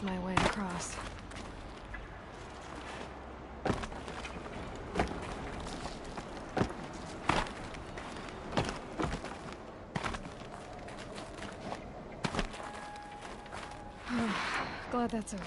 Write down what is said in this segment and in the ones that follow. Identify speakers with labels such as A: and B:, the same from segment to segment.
A: That's my way across. Glad that's over.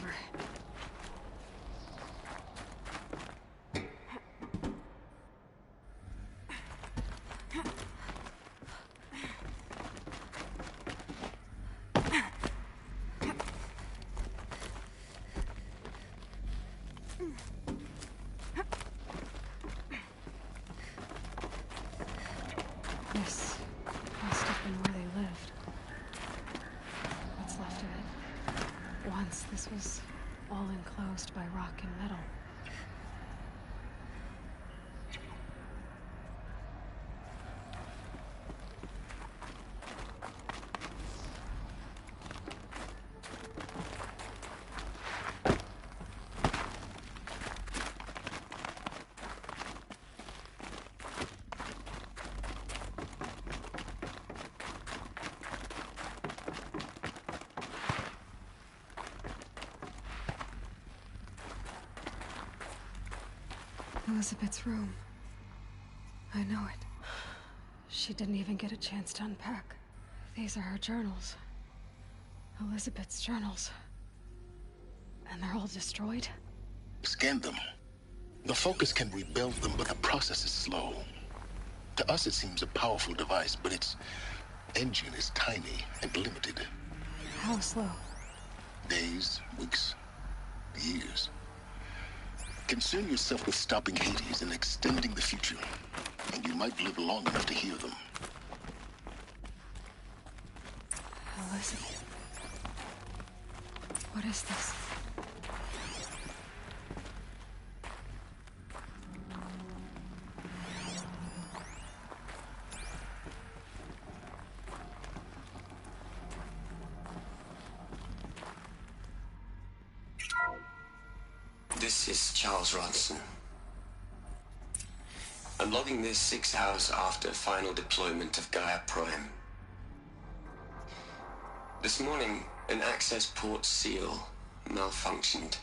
A: This must have been where they lived. What's left of it. Once this was all enclosed by rock and metal. Elizabeth's room. I know it. She didn't even get a chance to unpack. These are her journals. Elizabeth's journals. And they're all destroyed?
B: Scan them. The Focus can rebuild them, but the process is slow. To us, it seems a powerful device, but its engine is tiny and limited.
A: How slow?
B: Days, weeks, years. Concern yourself with stopping Hades and extending the future, and you might live long enough to hear them.
A: Elizabeth. What is this?
C: This is Charles Ronson. I'm logging this 6 hours after final deployment of Gaia Prime. This morning, an access port seal malfunctioned.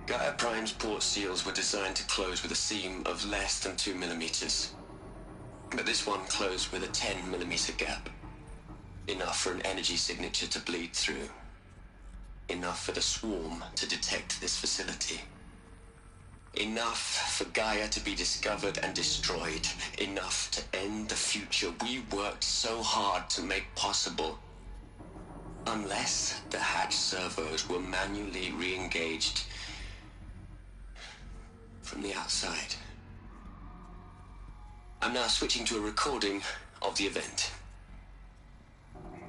C: Gaia Prime's port seals were designed to close with a seam of less than 2 millimeters. But this one closed with a 10 millimeter gap. Enough for an energy signature to bleed through. Enough for the swarm to detect this facility. Enough for Gaia to be discovered and destroyed. Enough to end the future we worked so hard to make possible. Unless the hatch servos were manually re-engaged from the outside. I'm now switching to a recording of the event.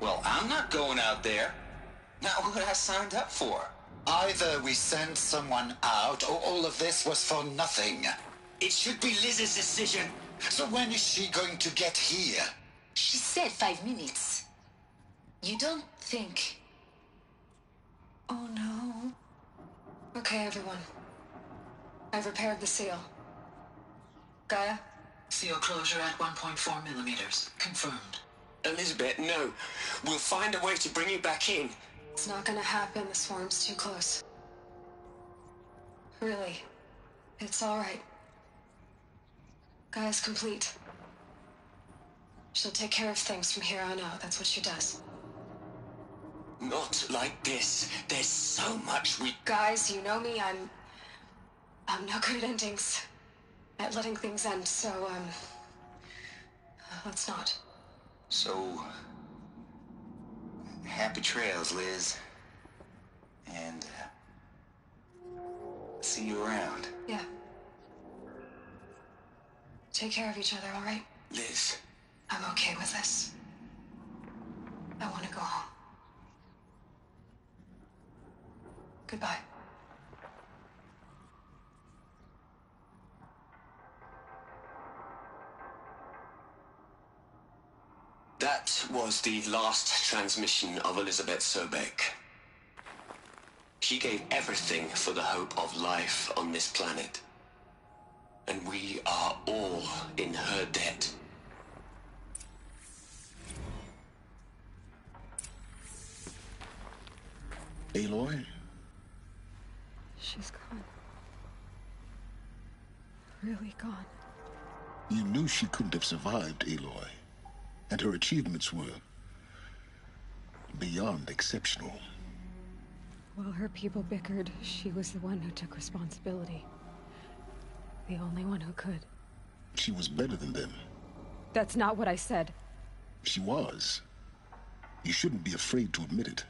D: Well, I'm not going out there. Not what I signed up for.
E: Either we send someone out, or all of this was for nothing.
D: It should be Liz's decision.
E: So when is she going to get here?
F: She said 5 minutes. You don't think...
A: Oh no. Okay, everyone. I've repaired the seal. Gaia?
G: Seal closure at 1.4 millimeters. Confirmed.
C: Elizabeth, no. We'll find a way to bring you back in.
A: It's not gonna happen. The swarm's too close. Really. It's all right. Gaia's complete. She'll take care of things from here on out. That's what she does.
C: Not like this. There's so much we...
A: Guys, you know me. I'm no good at endings. At letting things end, so, let's not.
D: So... happy trails, Liz. And... see you around.
A: Yeah. Take care of each other, all right?
C: Liz.
A: I'm okay with this. I want to go home. Goodbye.
C: That was the last transmission of Elizabeth Sobek. She gave everything for the hope of life on this planet. And we are all in her debt.
B: Aloy?
A: She's gone. Really gone.
B: You knew she couldn't have survived, Aloy. And her achievements were beyond exceptional.
A: While her people bickered, she was the one who took responsibility. The only one who could.
B: She was better than them.
A: That's not what I said.
B: She was. You shouldn't be afraid to admit it.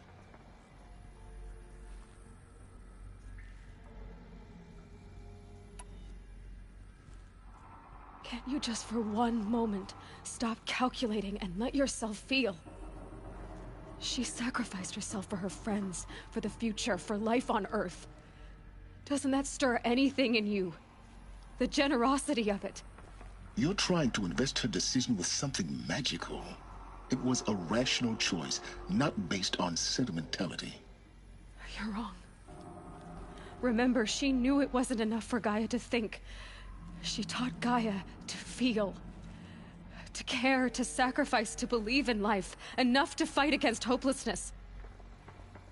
A: Can't you just for one moment stop calculating and let yourself feel? She sacrificed herself for her friends, for the future, for life on Earth. Doesn't that stir anything in you? The generosity of it.
B: You're trying to invest her decision with something magical. It was a rational choice, not based on sentimentality.
A: You're wrong. Remember, she knew it wasn't enough for Gaia to think. She taught Gaia to feel. To care, to sacrifice, to believe in life. Enough to fight against hopelessness.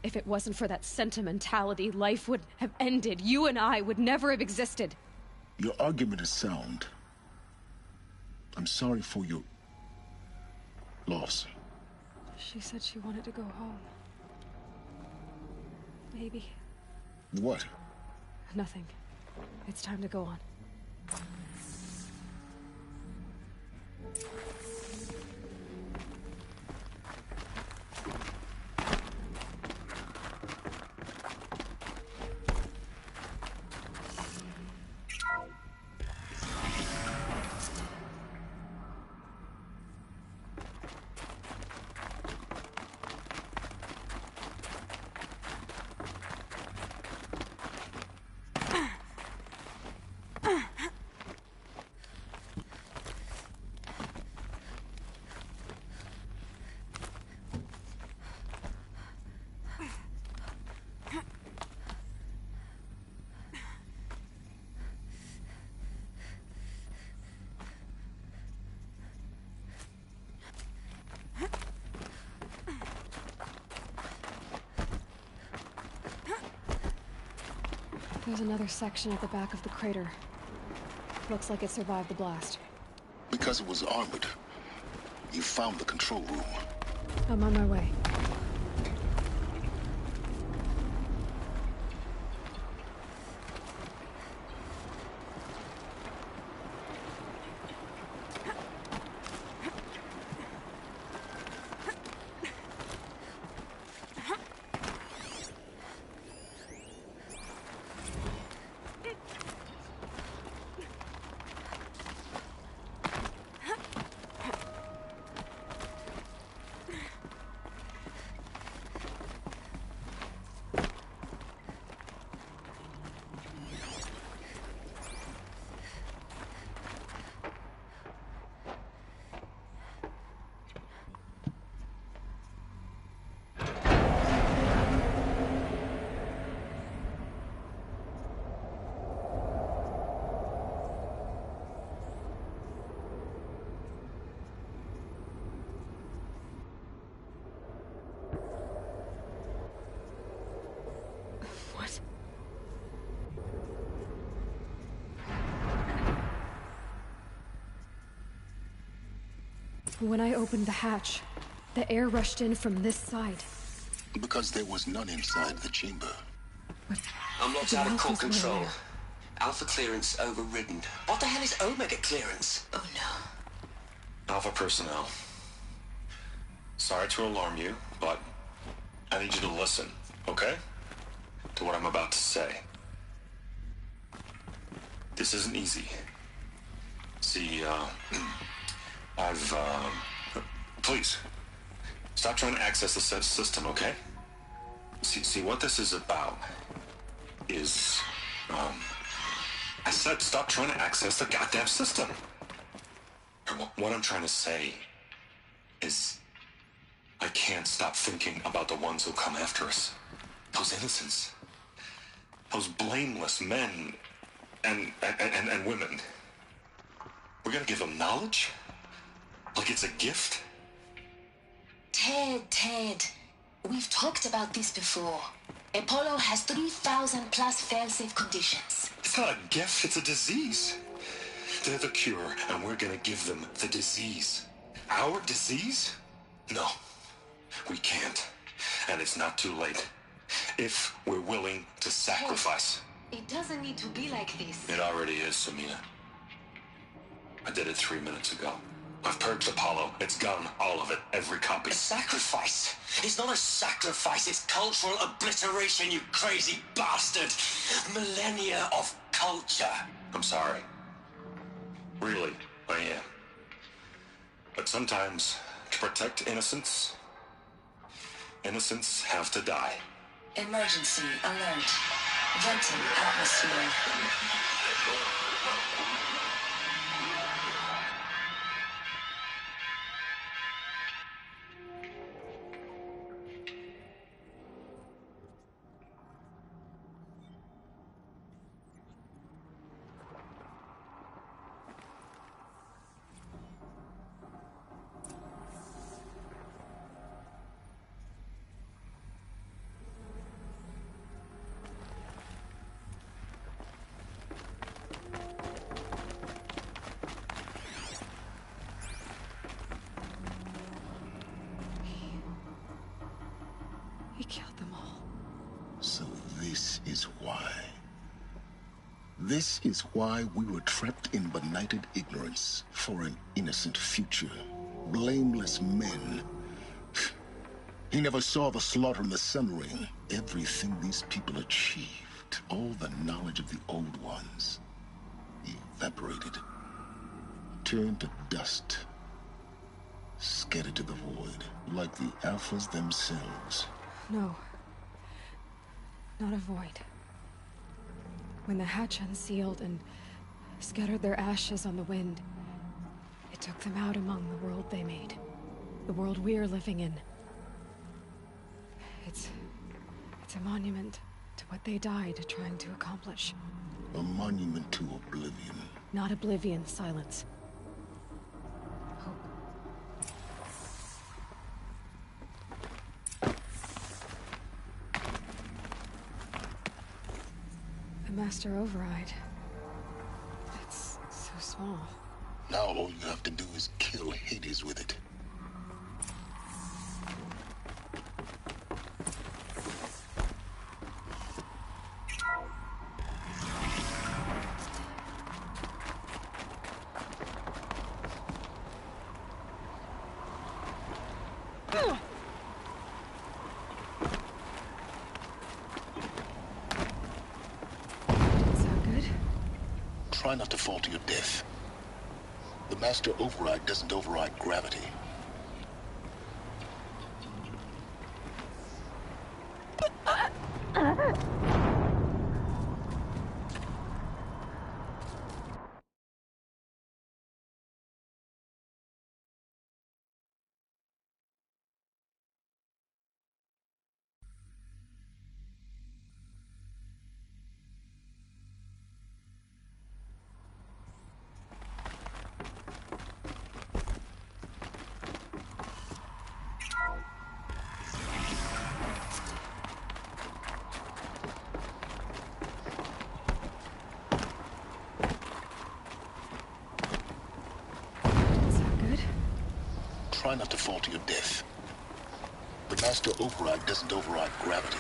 A: If it wasn't for that sentimentality, life would have ended. You and I would never have existed.
B: Your argument is sound. I'm sorry for your loss.
A: She said she wanted to go home. Maybe.
B: What?
A: Nothing. It's time to go on. There's another section at the back of the crater. Looks like it survived the blast.
B: Because it was armored. You found the control room.
A: I'm on my way. What? When I opened the hatch, the air rushed in from this side.
B: Because there was none inside the chamber.
A: But
C: I'm locked
A: the
C: out of core
A: Alphas were
C: control.
A: there.
C: Alpha clearance overridden. What the hell is Omega clearance?
F: Oh no.
H: Alpha personnel. Sorry to alarm you, but I need you to listen, okay? To what I'm about to say. This isn't easy. See, please, stop trying to access the system, okay? See, what this is about is, I said stop trying to access the goddamn system. What I'm trying to say is, I can't stop thinking about the ones who come after us. Those innocents. Those blameless men and women. We're gonna give them knowledge? Like it's a gift?
F: Ted. We've talked about this before. Apollo has 3,000 plus fail-safe conditions.
H: It's not a gift, it's a disease. They're the cure, and we're gonna give them the disease. Our disease? No, we can't. And it's not too late. If we're willing to sacrifice.
F: Hey, it doesn't need to be like this.
H: It already is, Samina. I did it 3 minutes ago. I've purged Apollo. It's gone. All of it. Every copy.
D: A sacrifice? It's not a sacrifice, it's cultural obliteration, you crazy bastard! Millennia of culture.
H: I'm sorry. Really, I am. But sometimes, to protect innocence, innocents have to die.
F: Emergency alert. Venting atmosphere.
A: He killed them all.
B: So this is why. This is why we were trapped in benighted ignorance for an innocent future. Blameless men. He never saw the slaughter in the Sun Ring. Everything these people achieved, all the knowledge of the old ones, evaporated, turned to dust, scattered to the void, like the Alphas themselves.
A: No. Not a void. When the hatch unsealed and scattered their ashes on the wind, it took them out among the world they made. The world we're living in. It's a monument to what they died trying to accomplish.
B: A monument to oblivion.
A: Not oblivion, silence. Hope. The Master Override. It's so small.
B: Now all you have to do is kill Hades with it. Try not to fall to your death. The Master Override doesn't override gravity. Try not to fall to your death. The Master Override doesn't override gravity.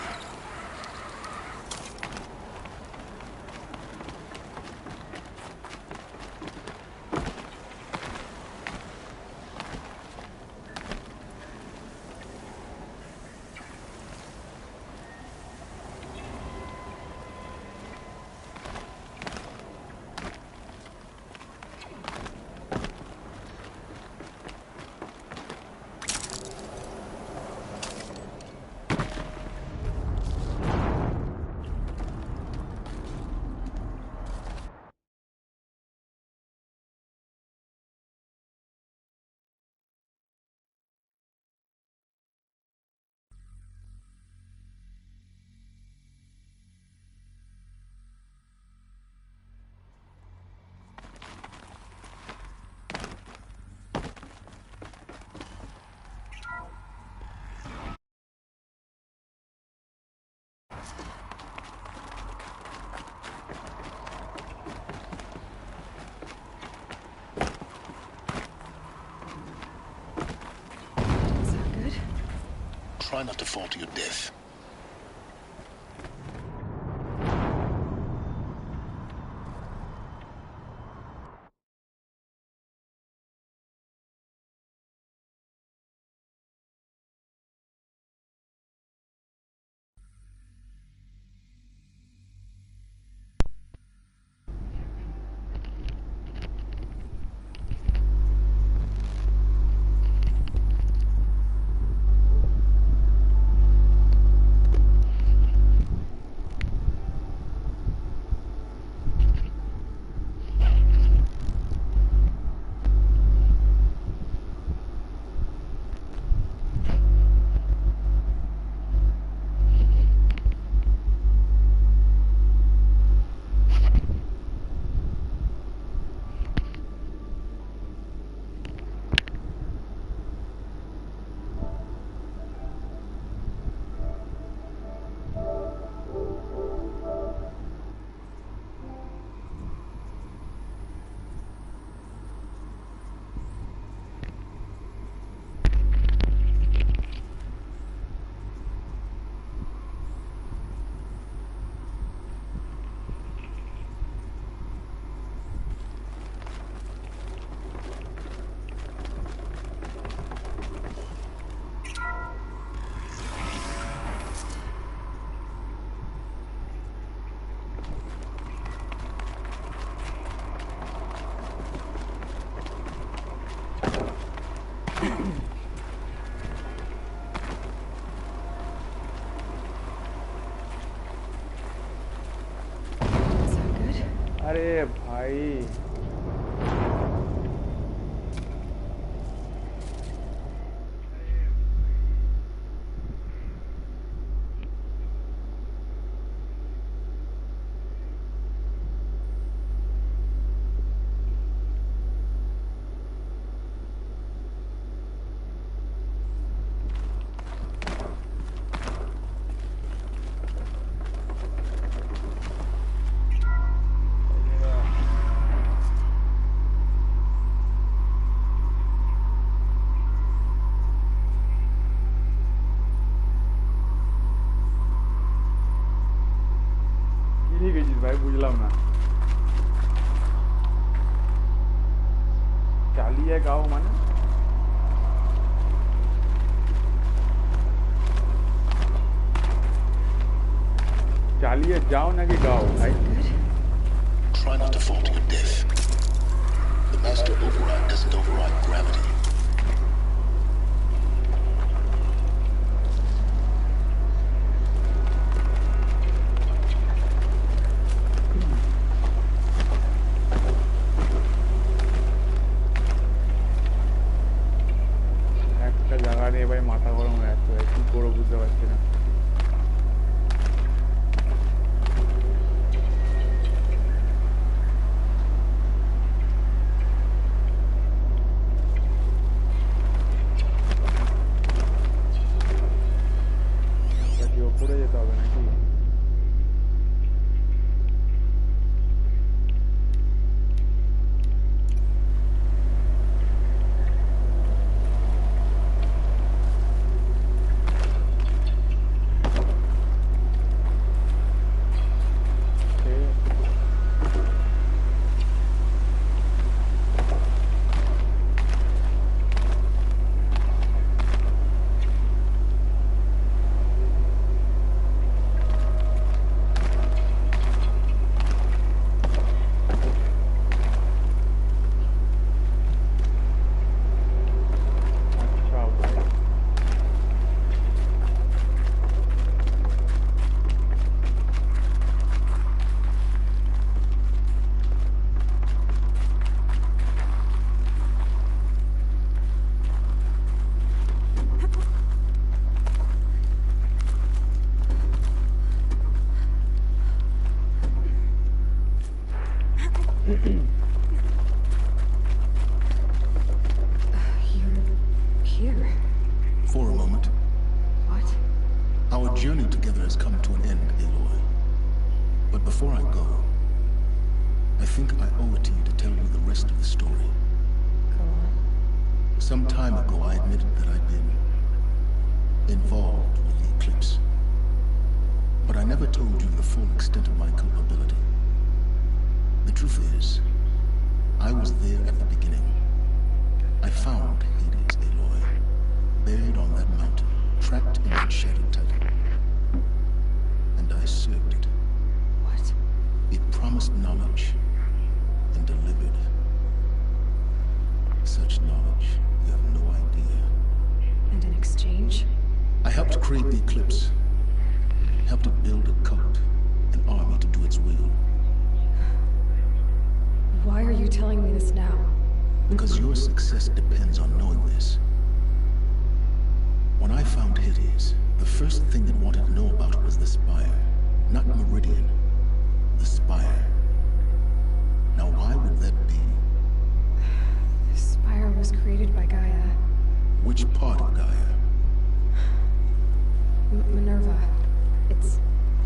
B: Try not to fall to your death.
I: अरे भाई भाई बुझलाम ना चालिए गाँव माने चालिए जाओ ना कि गाँव भाई
B: Try not to fall to your death. The master override doesn't override gravity. For a moment.
A: What?
B: Our journey together has come to an end, Aloy. But before I go, I think I owe it to you to tell you the rest of the story.
A: Go on.
B: Some time ago, I admitted that I'd been involved with the eclipse. But I never told you the full extent of my culpability. The truth is, I was there at the beginning. I found Hades, Aloy, buried on that mountain, trapped in that shattered titan. And I served it.
A: What?
B: It promised knowledge and delivered. Such knowledge, you have no idea.
A: And in exchange?
B: I helped create the eclipse. Helped it build a cult, an army to do its will.
A: Why are you telling me this now?
B: Because your success depends on knowing this. When I found Hades, the first thing it wanted to know about was the Spire. Not Meridian. The Spire. Now why would that be?
A: The Spire was created by Gaia.
B: Which part of Gaia?
A: Minerva. It's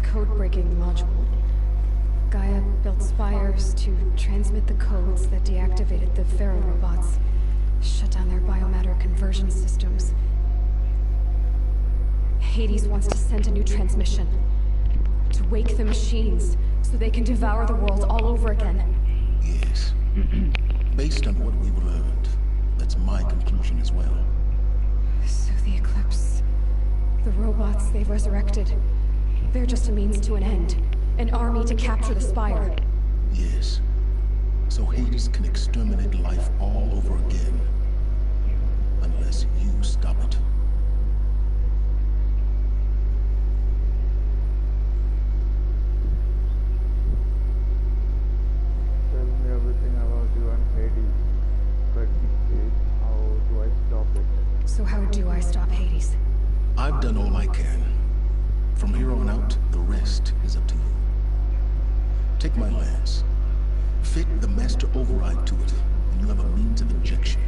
A: code-breaking module. Gaia built spires to transmit the codes that deactivated the Pharaoh robots, shut down their biomatter conversion systems. Hades wants to send a new transmission to wake the machines so they can devour the world all over again.
B: Yes. Based on what we've learned, that's my conclusion as well.
A: So the Eclipse, the robots they've resurrected, they're just a means to an end. An army to capture the Spire.
B: Yes. So Hades can exterminate life all over again. Unless you stop it.
I: Tell me everything about you and Hades. But how do I stop it?
A: So how do I stop Hades?
B: I've done all I can. From here on out, the rest is up to you. Take my lance. Fit the master override to it, and you have a means of injection.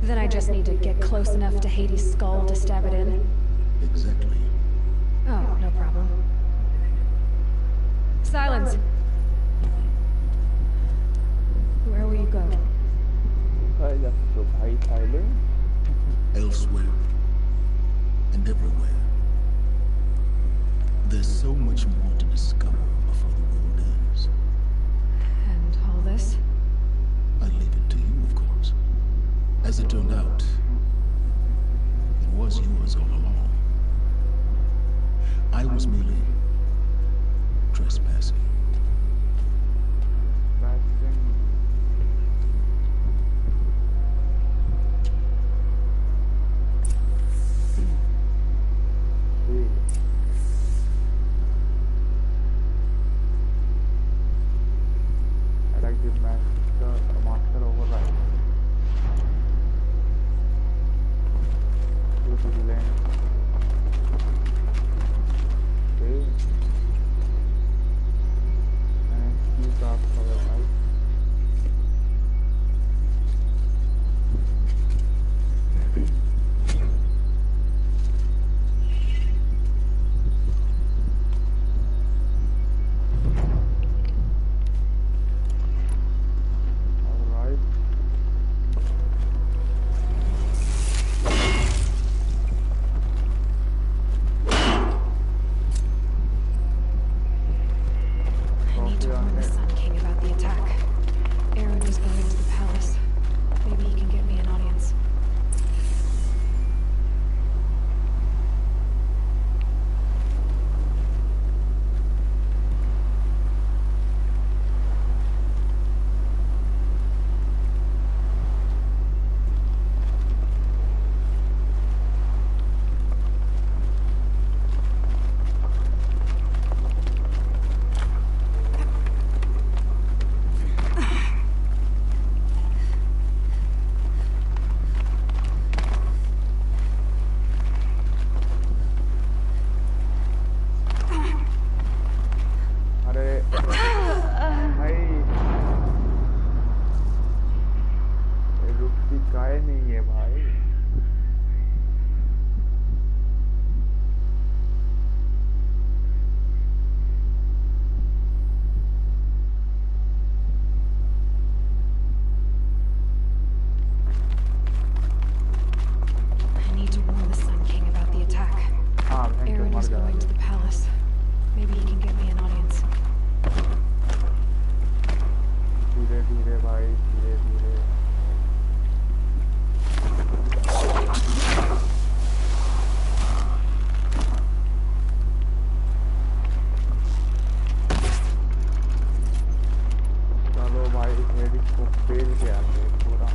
A: Then I just need to get close enough to Hades' skull to stab it in?
B: Exactly.
A: Oh, no problem. Silence! Where will you go?
I: So भाई silent.
B: Elsewhere. And everywhere. There's so much more to discover before the world ends.
A: And all this?
B: I leave it to you, of course. As it turned out, it was yours all along. I was merely trespassing.
I: Master override. Okay. And keep up override.
A: He's going to the palace. Maybe he can get me an audience.
I: धीरे धीरे भाई धीरे धीरे चलो भाई हेडिस को fail के आते पूरा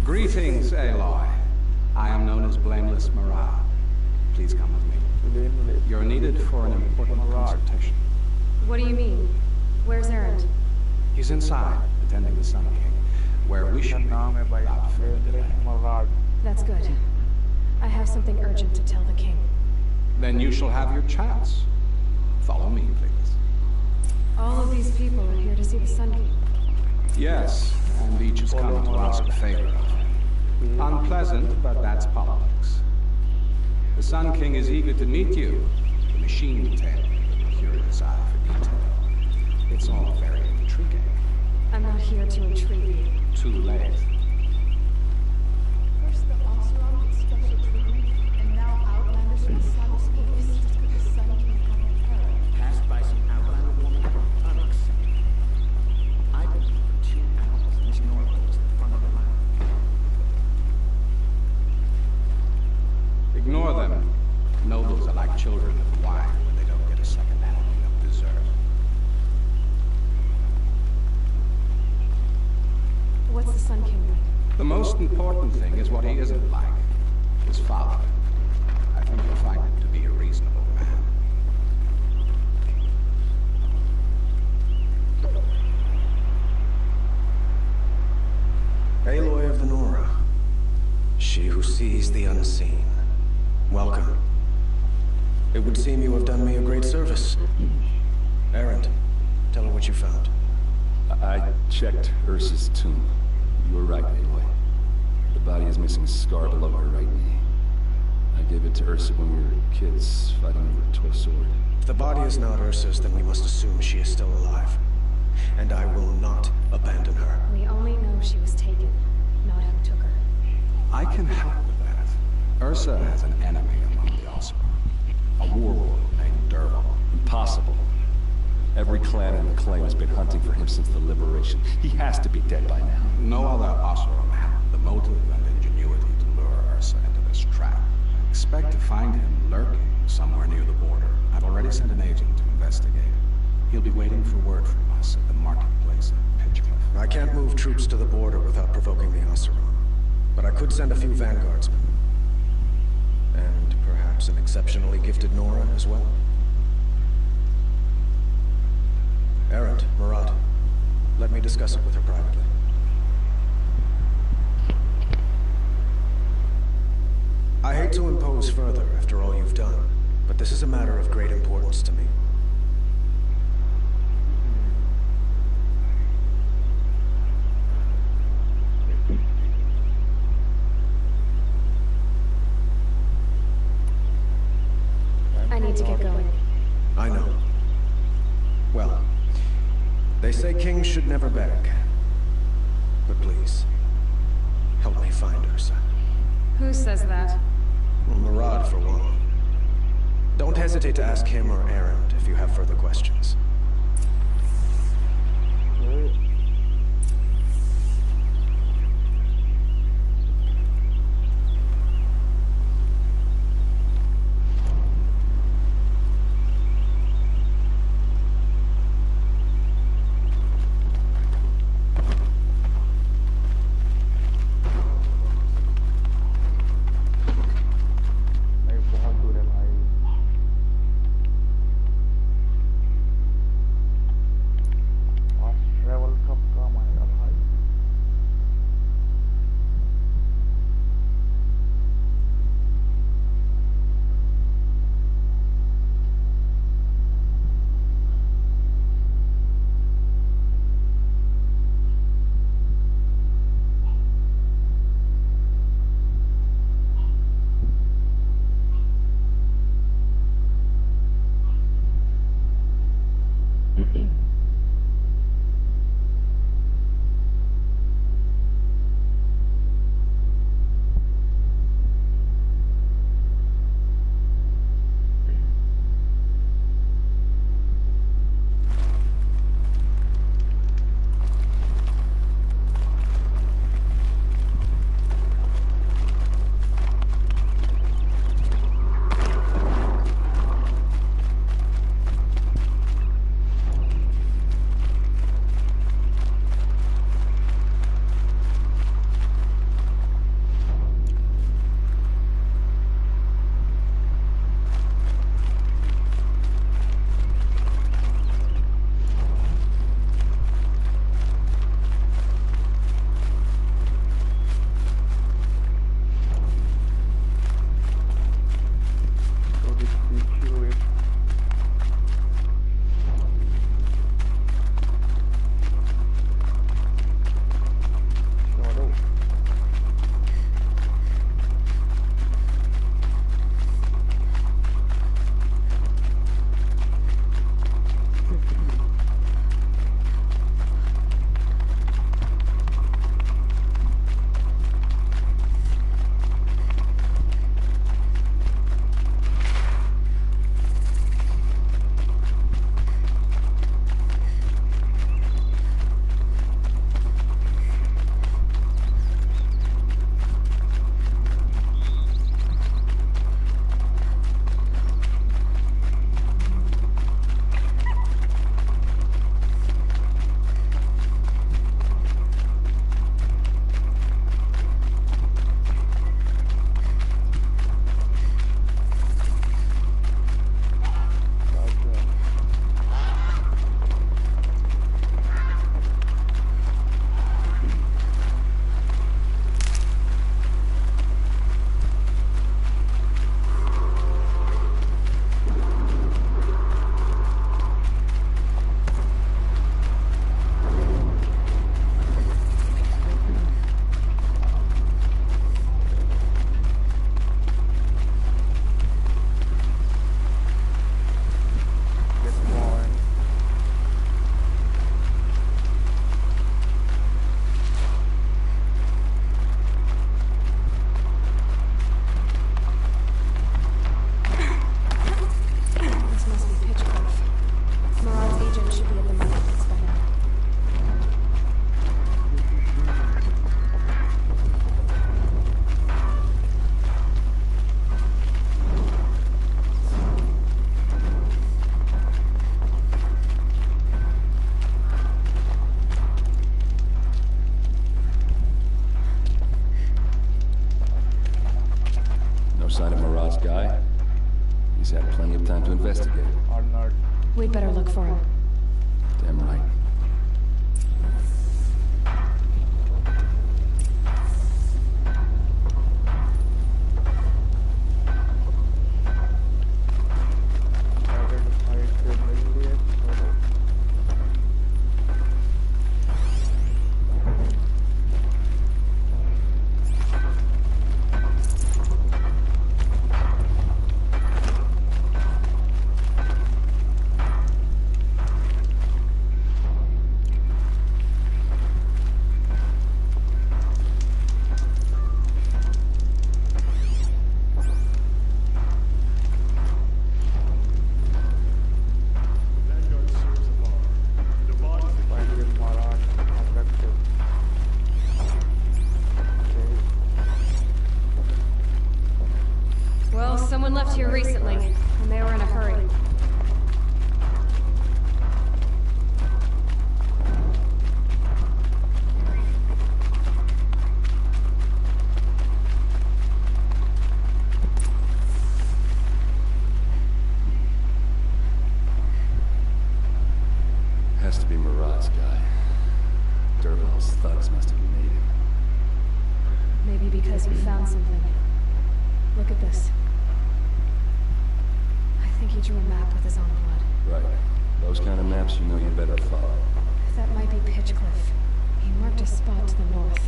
J: Greetings, Aloy. I am known as Blameless Morale. Please come with me. You're needed for an important consultation.
A: What do you mean? Where's Erend?
J: He's inside, attending the Sun King, where we should be without further delay.
A: That's good. I have something urgent to tell the king.
J: Then you shall have your chance. Follow me, please.
A: All of these people are here to see the Sun King.
J: Yes, and each has come to ask a favor of him. Unpleasant, but that's politics. The Sun King is eager to meet you. The machine detail, the curious eye for detail. It's all very intriguing.
A: I'm not here to intrigue you.
J: Too late.
K: First the Oseram with special treatment, and now Outlanders with Sun's gifts just because the Sun King come to terror.
L: Passed by some Outlander woman unacceptable. I believe the two owls Miss Norwell was the front of the line.
J: Ignore them. Nobles are like children of wine when they don't get a second helping of dessert.
A: What's the Sun King like?
J: The most important thing is what he isn't like. His father. I think you'll find him to be a reasonable man.
M: Aloy of the Nora. She who sees the unseen. Welcome. It would seem you have done me a great service. Erend, tell her what you found.
N: I checked Ursa's tomb. You were right, Aloy. The body is missing a scar below her right knee. I gave it to Ursa when we were kids, fighting over a toy sword.
M: If the body is not Ursa's, then we must assume she is still alive. And I will not abandon her.
A: We only know she was taken, not who took her.
J: I can help with that. Ursa has an enemy among the Oseram. A warlord named Derval.
N: Impossible. Every clan in the claim has been hunting for him since the liberation. He has to be dead by now.
J: No other Oseram had the motive and ingenuity to lure Ursa into this trap. I expect to find him lurking somewhere near the border. I've already sent an agent to investigate. He'll be waiting for word from us at the marketplace at Pitchcliff.
M: I can't move troops to the border without provoking the Oseram. But I could send a few vanguardsmen. And perhaps an exceptionally gifted Nora as well. Erend, Murad, let me discuss it with her privately. I hate to impose further after all you've done, but this is a matter of great importance to me.
A: I need to get going.
M: I know. Well, they say kings should never beg. But please, help me find Ursa.
A: Who says that?
M: Well, Murad, for one. Don't hesitate to ask him or Erend if you have further questions.
N: investigate.
I: or not.
A: We'd better look for him.
N: Damn right.
A: Well, someone left here recently, and they were in a hurry.
N: Has to be Murat's guy. Derval's thugs must have made him.
A: Maybe because you found something. Look at this. I think he drew a map with his own blood.
N: Right. Those kind of maps you know you better follow.
A: That might be Pitchcliff. He marked a spot to the north.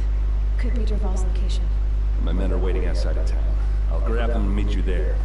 A: Could be Derval's location.
N: My men are waiting outside of town. I'll grab them and meet you there.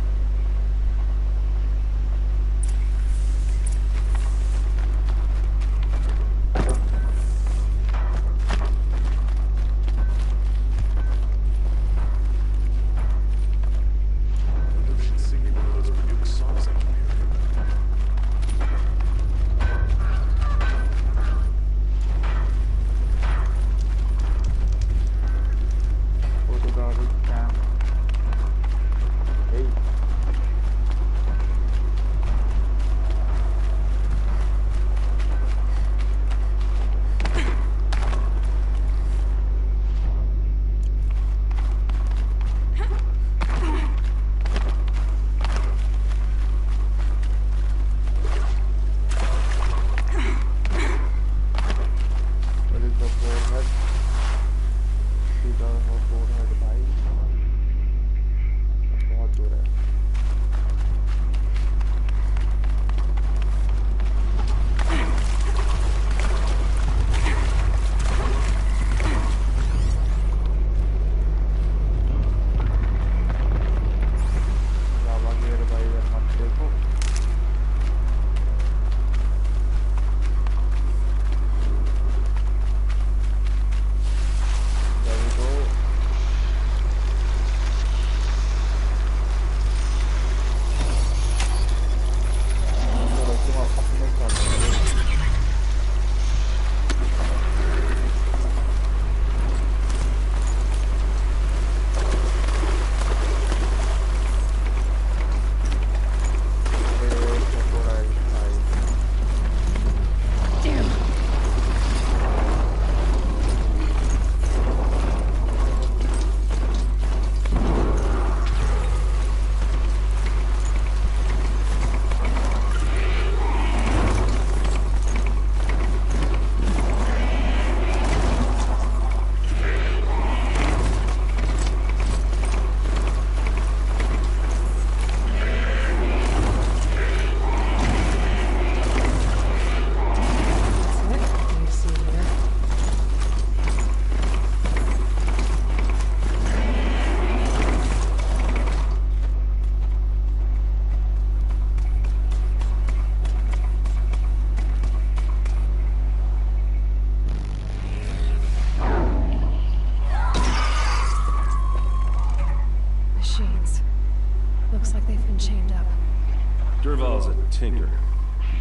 N: Derval's a tinker.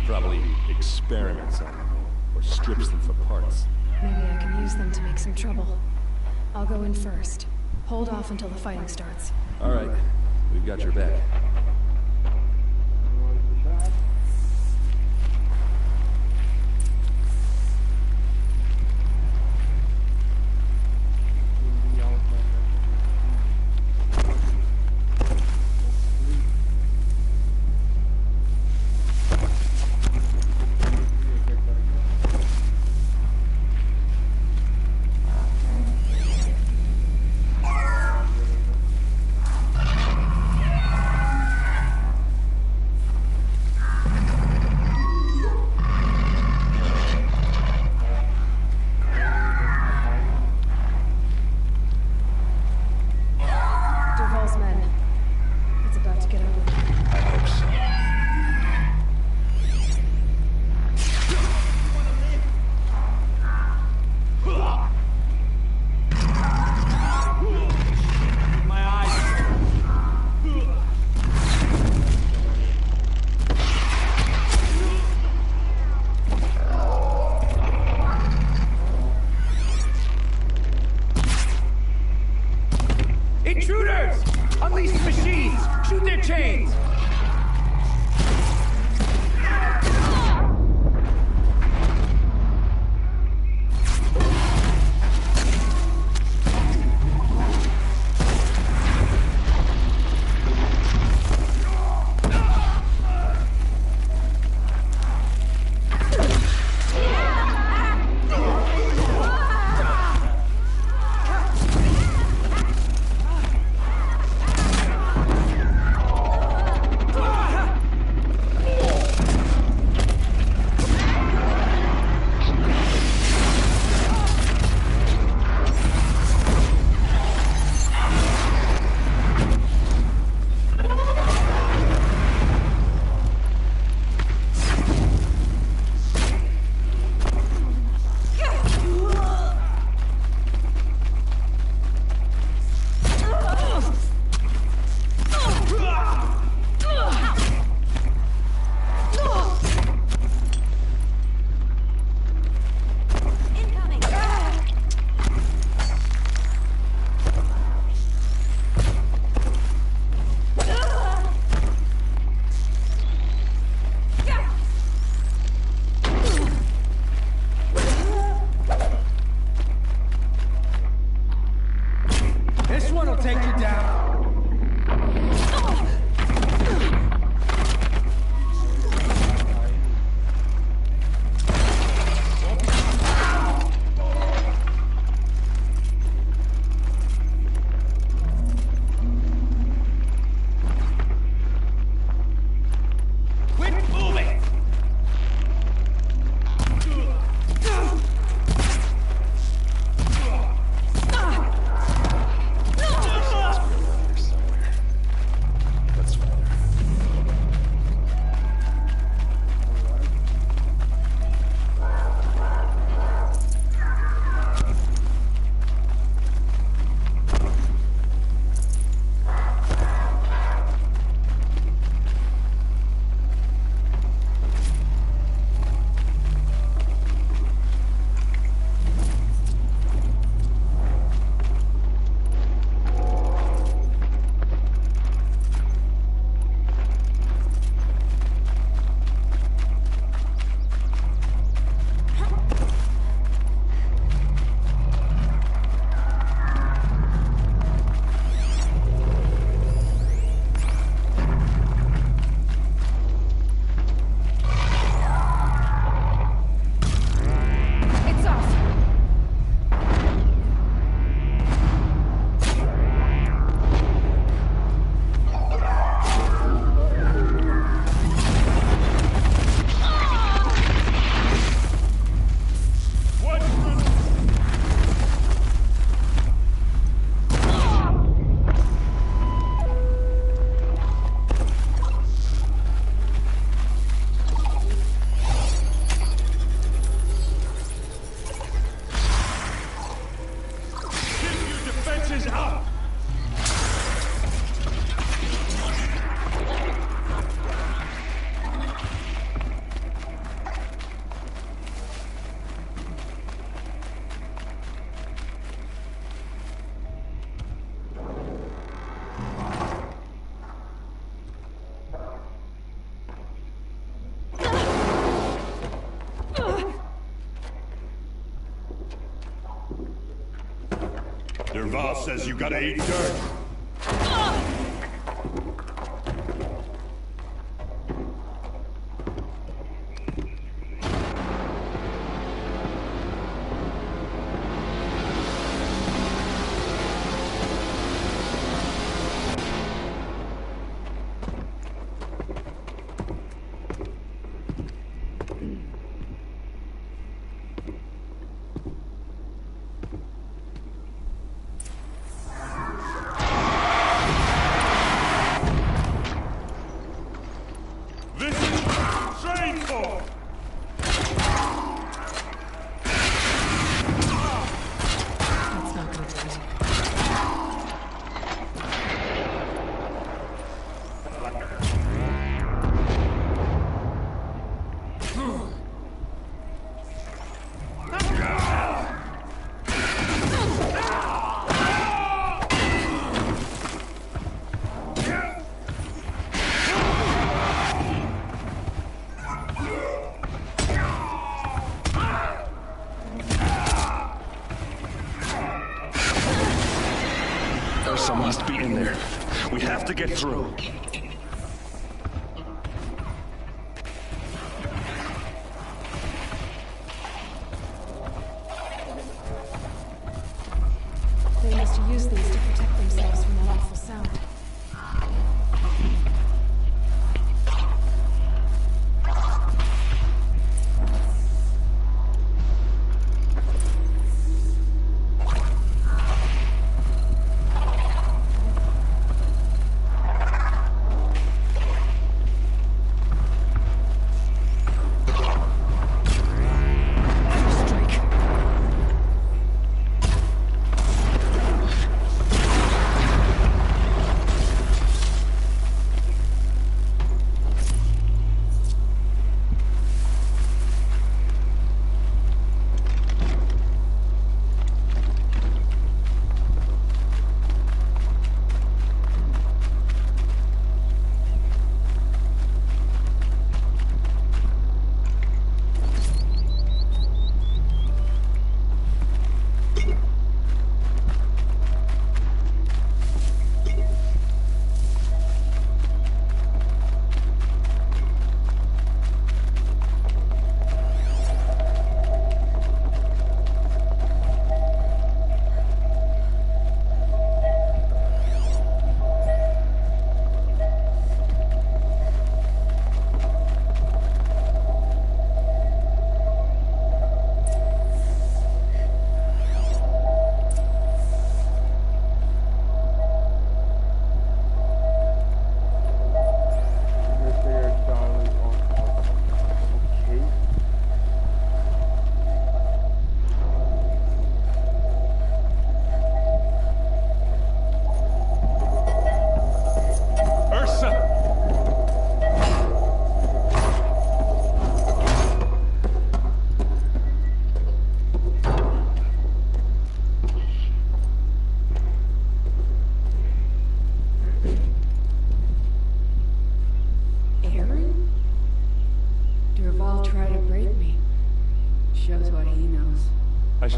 N: Probably experiments on them, or strips them for parts.
A: Maybe I can use them to make some trouble. I'll go in first. Hold off until the fighting starts.
N: All right. We've got your back.
O: Derval says you gotta eat dirt.
H: Ursa must be in there. We have to get through.
K: They must use these to protect themselves from that awful sound.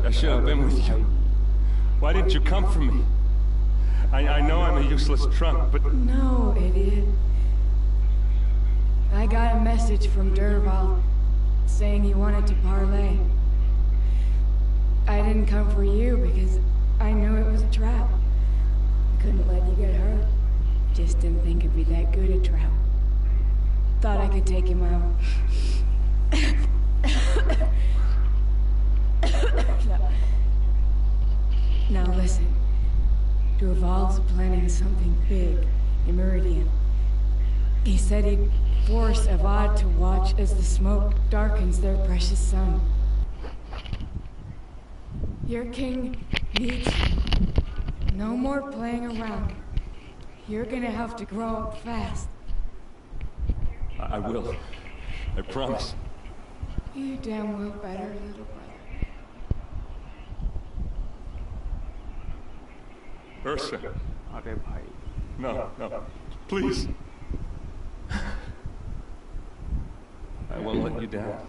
H: I should have been with you. Why didn't you come for me? I know I'm a useless trunk, but...
K: No, idiot. I got a message from Derval saying he wanted to parlay. I didn't come for you because I knew it was a trap. I couldn't let you get hurt. Just didn't think it'd be that good a trap. Thought I could take him out. Now listen. Derval's planning something big in Meridian. He said he'd force Avad to watch as the smoke darkens their precious sun. Your king needs you. No more playing around. You're gonna have to grow up fast.
H: I will. I promise.
K: You damn well better, little brother.
H: Ursa.
I: अरे भाई.
H: No, no. Please. I won't let you down.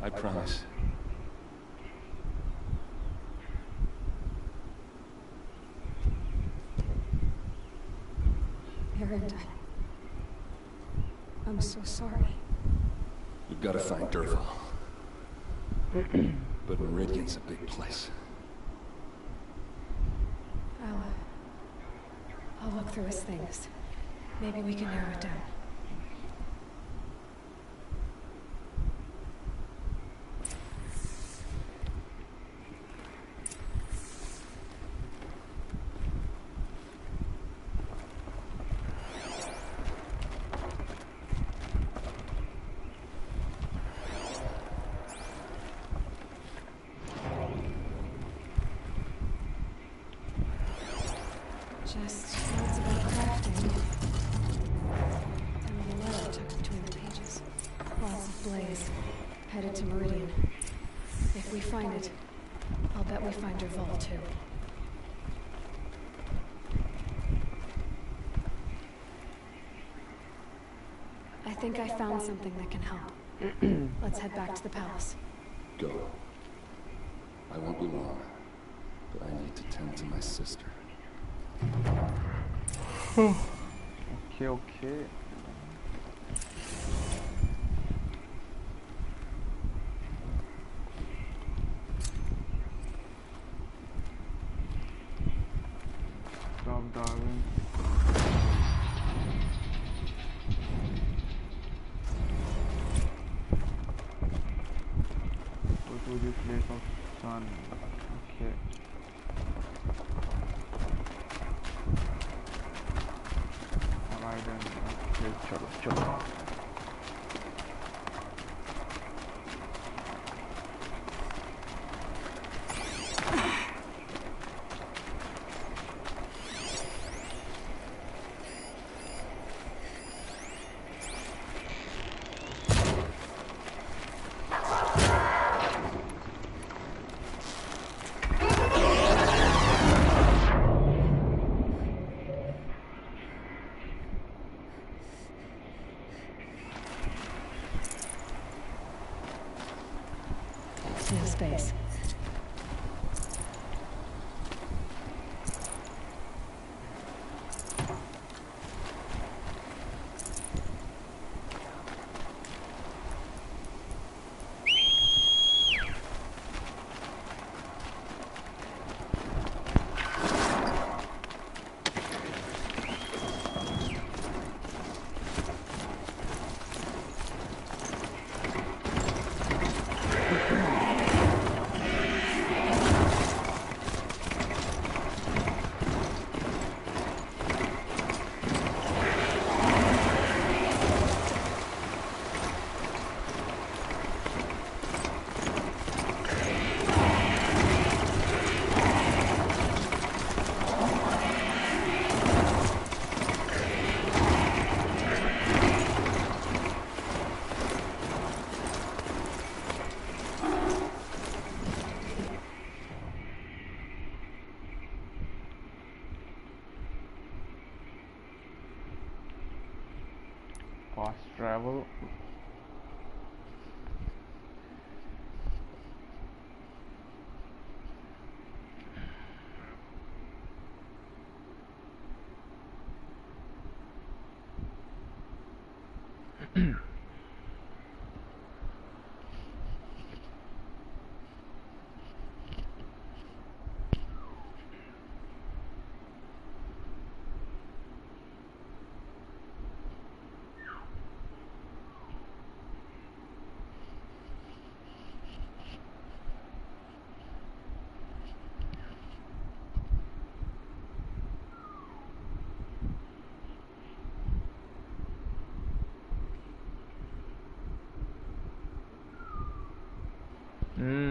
H: I promise.
A: Erend, I'm so sorry.
N: You've got to find Derval. But Meridian's a big place.
A: I'll look through his things. Maybe we can narrow it down. Just notes about crafting. And a letter tucked between the pages. Lots of blaze. Headed to Meridian. If we find it, I'll bet we find Derval too. I think I found something that can help. Let's head back to the palace.
N: Go. I won't be long, but I need to tend to my sister.
I: Okay. Stop diving. Go to the place of sun. Okay. Alright then. Okay, chalo.
A: No space.
I: Fast travel.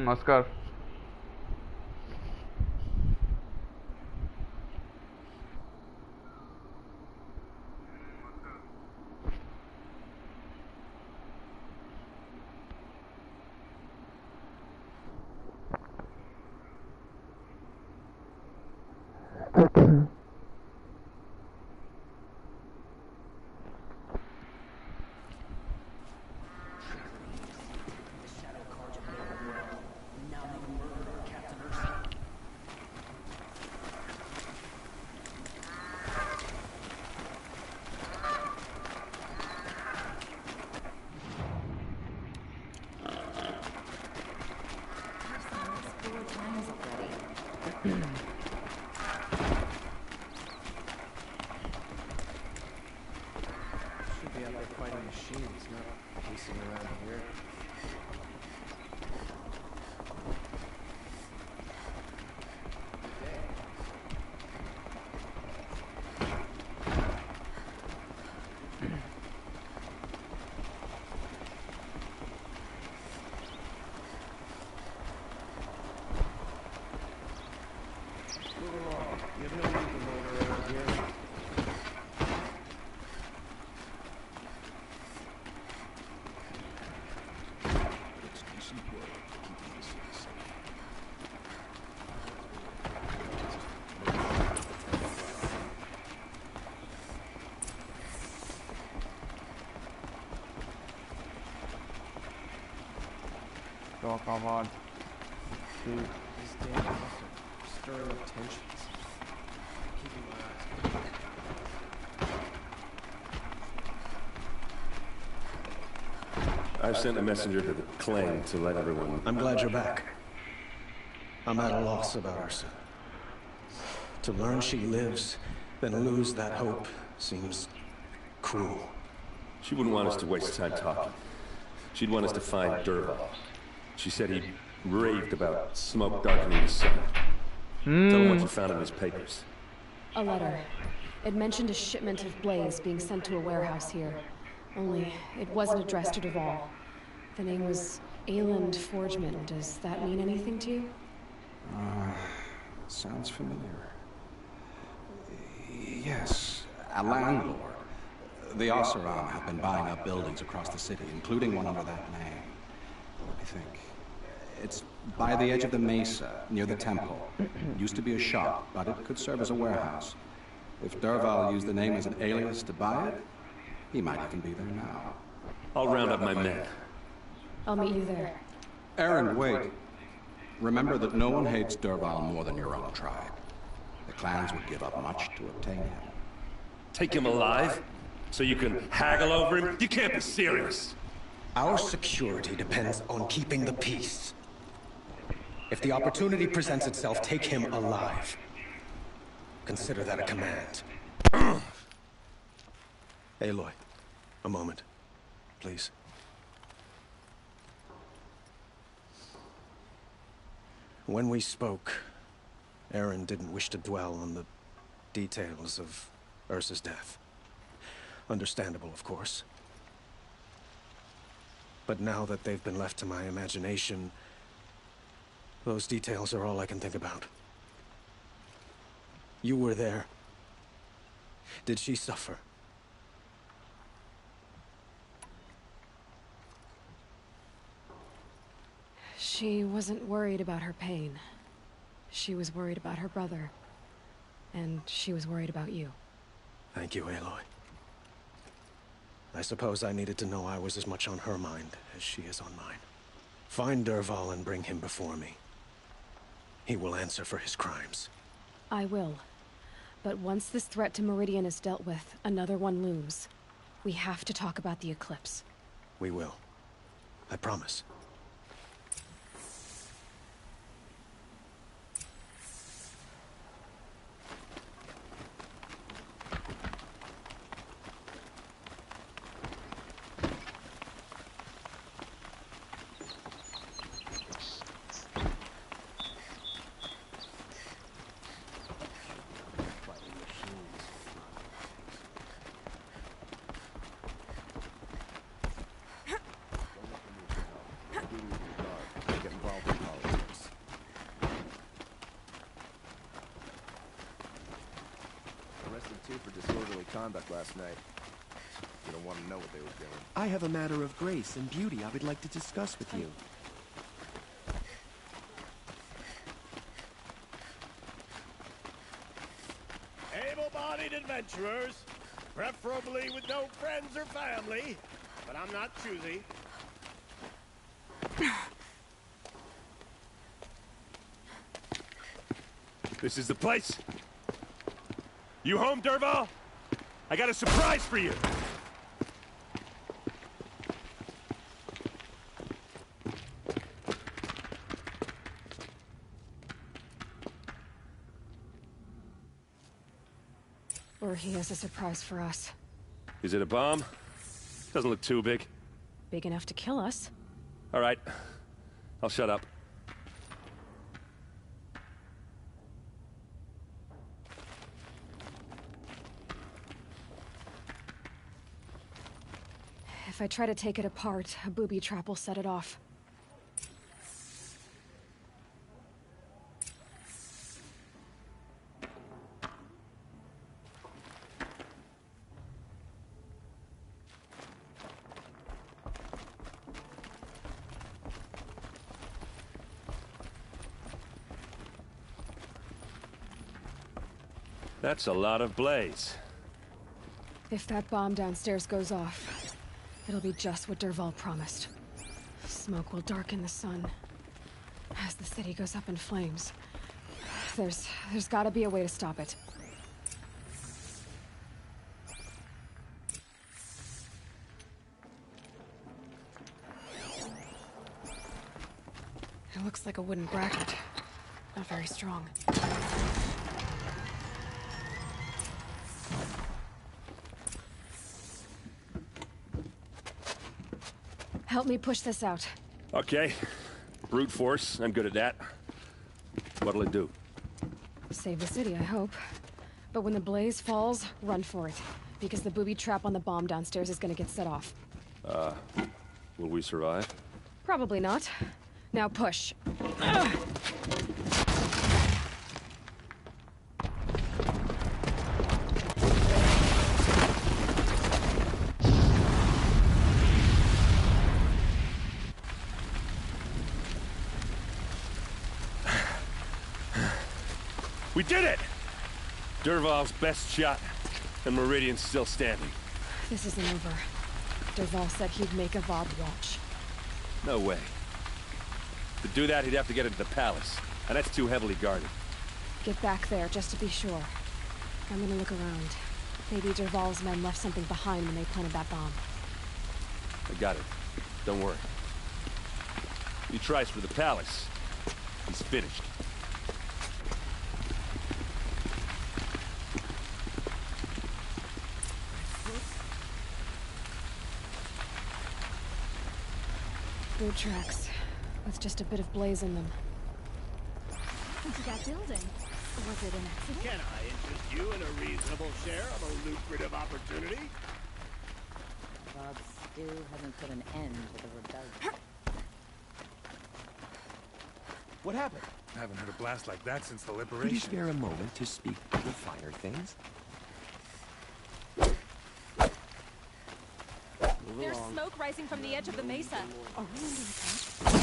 I: Oscar.
M: Should be out there fighting machines, not pacing around here. Move along. You have no need to motor around here.
I: So come on. See.
M: This damn muscle, stirring up tensions. Keeping my eyes.
N: I've sent a messenger to the clan to let everyone...
M: I'm glad you're back. I'm at a loss about Ursa. To learn she lives, then lose that hope seems cruel.
N: She wouldn't want us to waste time talking. She'd want us to find Dervahl. She said he raved about smoke darkening the sun. Tell him what you found in his papers.
A: A letter. It mentioned a shipment of blaze being sent to a warehouse here. Only, it wasn't addressed to Dervahl. The name was Ayland Forgeman. Does that mean anything to you?
J: Sounds familiar. Yes, a landlord. The Oseram have been buying up buildings across the city, including one under that name. Let me think. It's by the edge of the mesa, near the temple. Used to be a shop, but it could serve as a warehouse. If Dervahl used the name as an alias to buy it, he might even be there now.
N: I'll round up my men.
A: I'll meet you there.
J: Aaron, wait. Remember that no one hates Dervahl more than your own tribe. The clans would give up much to obtain him.
N: Take him alive? So you can haggle over him? You can't be serious!
M: Our security depends on keeping the peace. If the opportunity presents itself, take him alive. Consider that a command. Aloy, a moment, please. When we spoke, Aaron didn't wish to dwell on the details of Ursa's death. Understandable, of course. But now that they've been left to my imagination, those details are all I can think about. You were there. Did she suffer?
A: She wasn't worried about her pain. She was worried about her brother. And she was worried about you.
M: Thank you, Aloy. I suppose I needed to know I was as much on her mind as she is on mine. Find Dervahl and bring him before me. He will answer for his crimes.
A: I will. But once this threat to Meridian is dealt with, another one looms. We have to talk about the eclipse.
M: We will. I promise.
P: Conduct last night. You don't want to know what they were doing.
Q: I have a matter of grace and beauty I would like to discuss with you.
O: Able-bodied adventurers, preferably with no friends or family, but I'm not choosy.
N: This is the place. You home, Dervahl? I got a surprise for you!
A: sure he has a surprise for us.
R: Is it a bomb? Doesn't look too big.
A: Big enough to kill us.
R: All right. I'll shut up.
A: If I try to take it apart, a booby trap will set it off.
R: That's a lot of blaze.
A: If that bomb downstairs goes off, it'll be just what Dervahl promised. Smoke will darken the sun. As the city goes up in flames, there's gotta be a way to stop it. It looks like a wooden bracket. Not very strong. Help me push this out.
R: Okay. Brute force, I'm good at that. What'll it do?
A: Save the city, I hope. But when the blaze falls, run for it. Because the booby trap on the bomb downstairs is gonna get set off.
R: Will we survive?
A: Probably not. Now push.
R: We did it! Dervahl's best shot, and Meridian's still standing.
A: This isn't over. Dervahl said he'd make Avad watch.
R: No way. To do that, he'd have to get into the palace, and that's too heavily guarded.
A: Get back there, just to be sure. I'm gonna look around. Maybe Dervahl's men left something behind when they planted that bomb.
R: I got it. Don't worry. He tries for the palace. He's finished.
A: Boot tracks, with just a bit of blaze in them.
S: That building. Was it an accident?
O: Can I interest you in a reasonable share of a lucrative opportunity?
T: Bob still hasn't put an end to the rebellion.
U: What happened?
V: I haven't heard a blast like that since the liberation.
Q: Could you spare a moment to speak of the finer things?
S: There's smoke rising from the edge of the mesa. Are we under attack?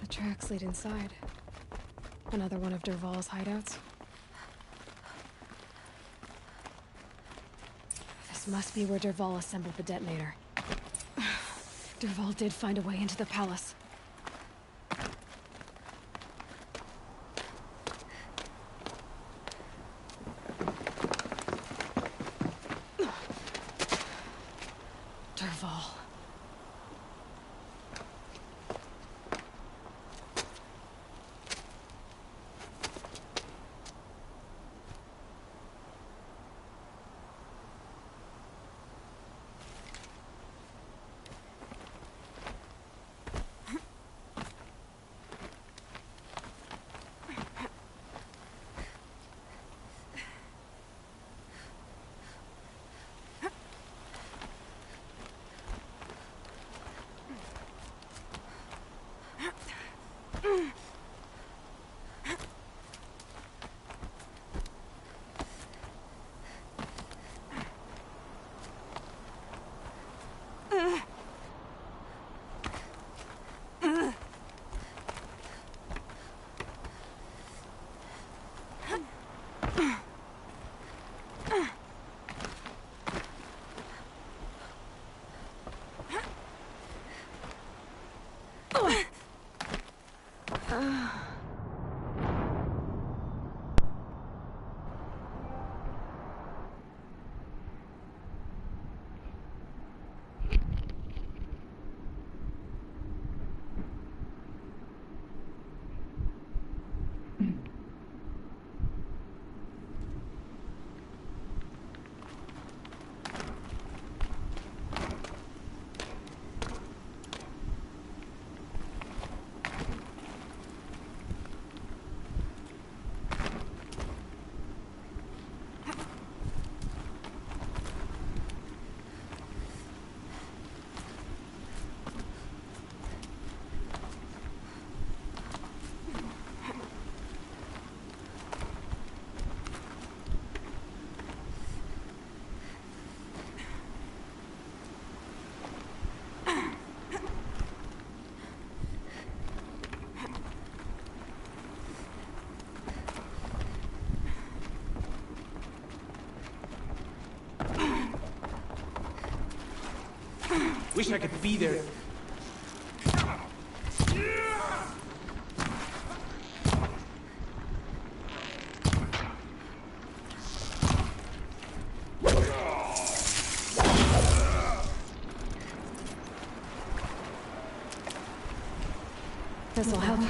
A: The tracks lead inside. Another one of Dervahl's hideouts. This must be where Dervahl assembled the detonator. Dervahl did find a way into the palace. Dervahl.
Q: Wish I could be there.
A: This'll help.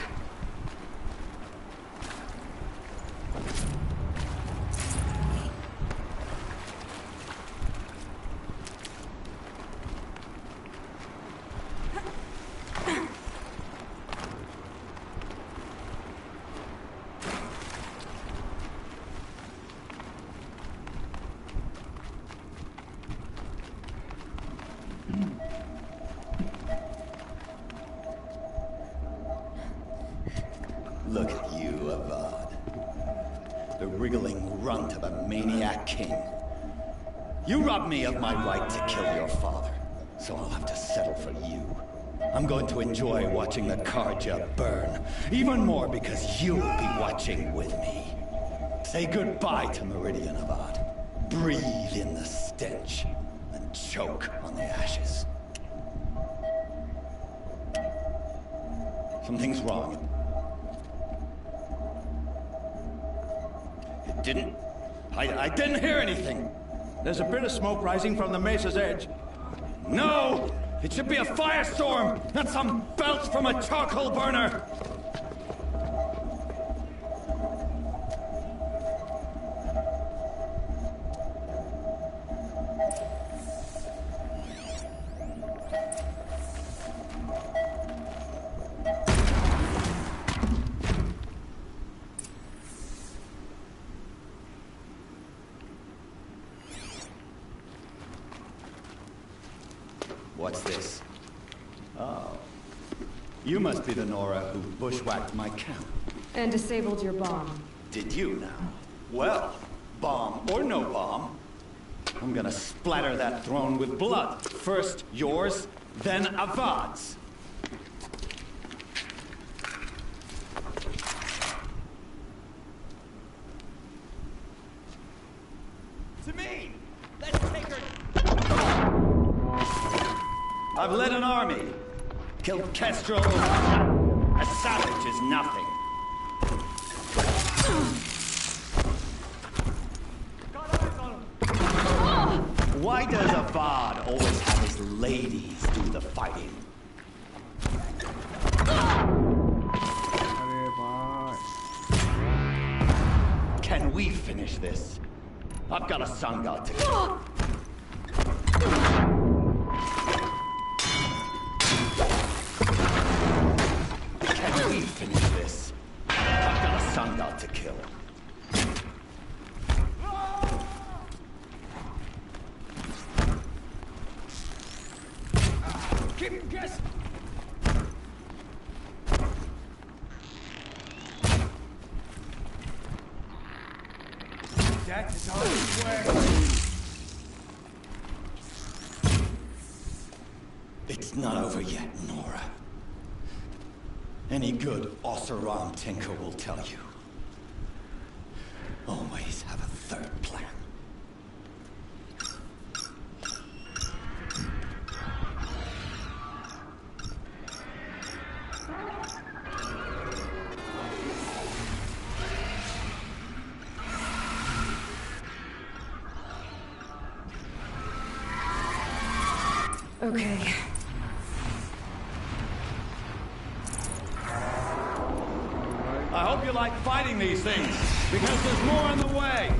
E: Look at you, Avad. The wriggling runt of a maniac king. You robbed me of my right to kill your father, so I'll have to settle for you. I'm going to enjoy watching the Karja burn, even more because you'll be watching with me. Say goodbye to Meridian, Avad. Breathe in the stench, and choke on the ashes. Something's wrong. I didn't hear anything.
Q: There's a bit of smoke rising from the mesa's edge.
E: No! It should be a firestorm, not some belch from a charcoal burner! What's this? Oh. You must be the Nora who bushwhacked my camp.
A: And disabled your bomb.
E: Did you now? Well, bomb or no bomb, I'm gonna splatter that throne with blood. First yours, then Avad's.
Q: To me! Let's take her!
E: I've led an army. Killed Kestrel. A savage is nothing. Why does Avad always have his ladies do the fighting? Can we finish this? I've got a sun god to kill. Can we finish this? I've got a sun god to kill.
Q: Keep him guessing! That is all his way.
E: It's not over yet, Nora. Any good Osseram tinker will tell you. Always have a third plan.
A: Okay.
E: I hope you like fighting these things, because there's more on the way.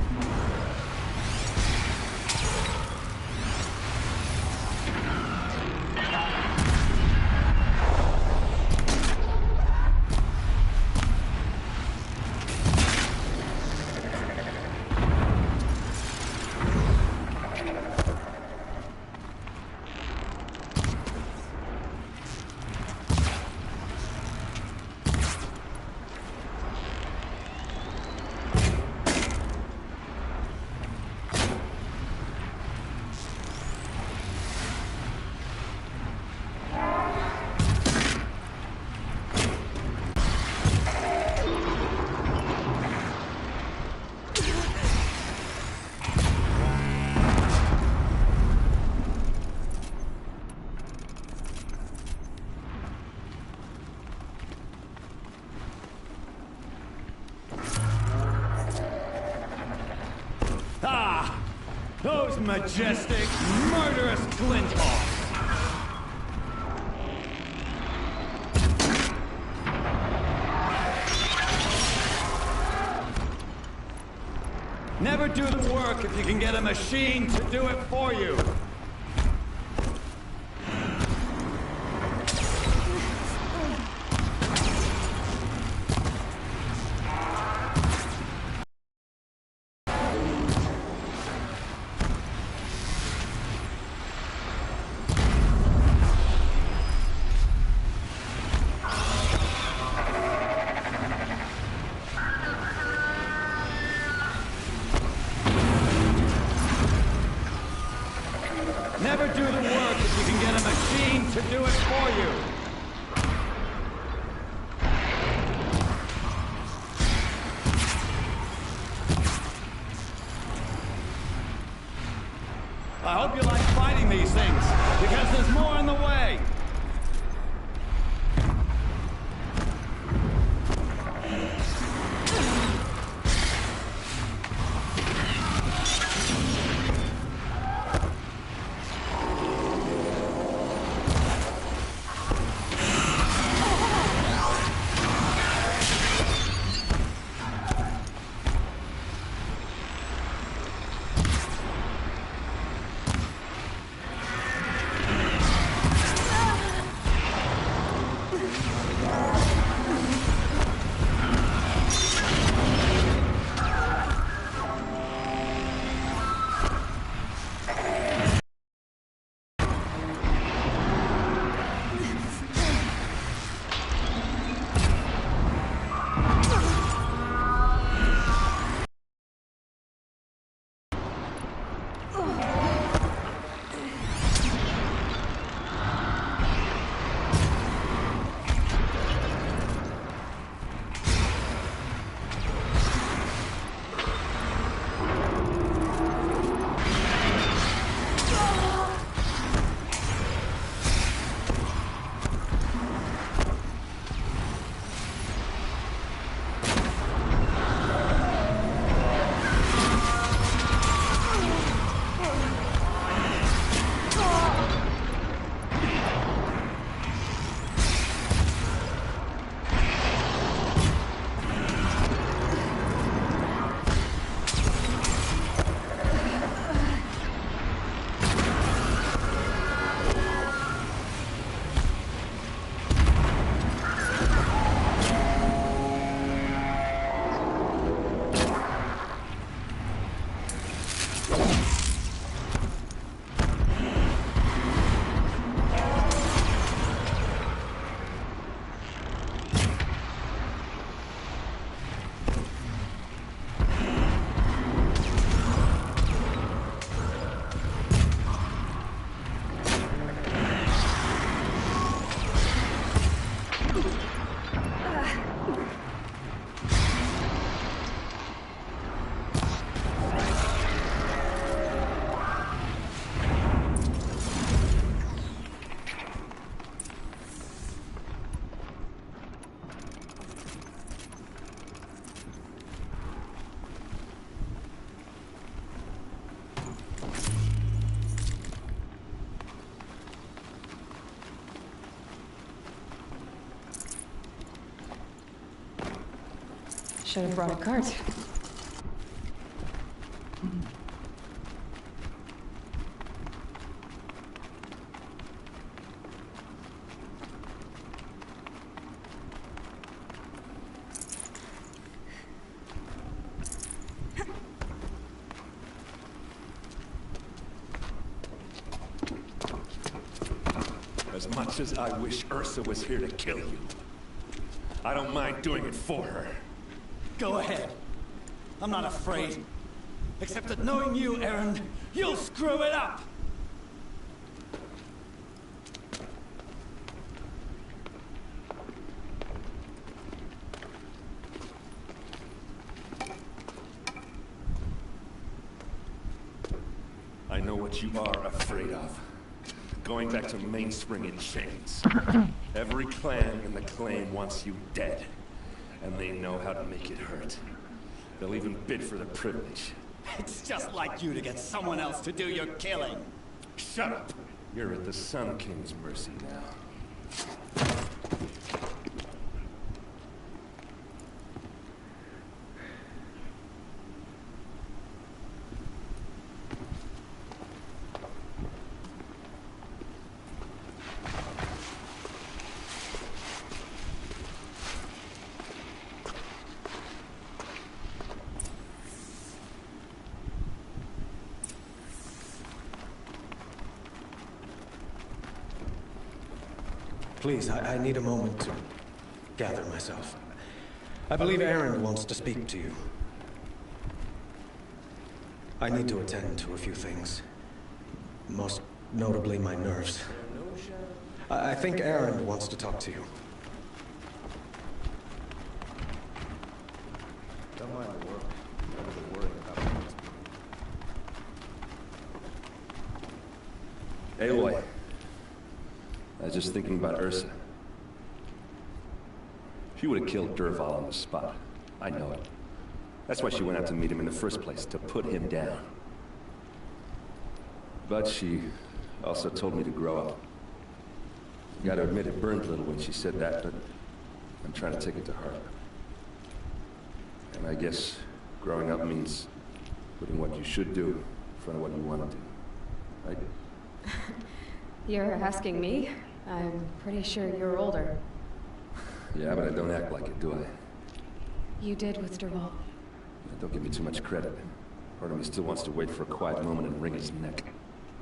E: majestic, murderous glint hawk. Never do the work if you can get a machine to do it for you. Never do the work if you can get a machine to do it for you. I hope you like fighting these things, because there's more in the way.
K: Should have brought a cart.
R: As much as I wish Ursa was here to kill you, I don't mind doing it for her.
E: Go ahead. I'm not afraid. Except that knowing you, Aaron, you'll screw it up!
R: I know what you are afraid of. Going back to Mainspring in chains. Every clan in the claim wants you dead. And they know how to make it hurt. They'll even bid for the privilege.
E: It's just like you to get someone else to do your killing.
R: Shut up! You're at the Sun King's mercy now.
M: Please, I need a moment to gather myself. I believe Aaron wants to speak to you. I need to attend to a few things. Most notably, my nerves. I think Aaron wants to talk to you.
P: Don't mind the work. I've been worrying about it.
R: Aloy. I was just thinking about Ursa. She would have killed Dervahl on the spot. I know it. That's why she went out to meet him in the first place, to put him down. But she also told me to grow up. Gotta admit, it burned a little when she said that, but I'm trying to take it to heart. And I guess growing up means putting what you should do in front of what you want to do. Right?
A: You're asking me? I'm pretty sure you're older.
R: Yeah, but I don't act like it, do I?
A: You did with Dervahl.
R: Don't give me too much credit. Part of me still wants to wait for a quiet moment and wring his neck.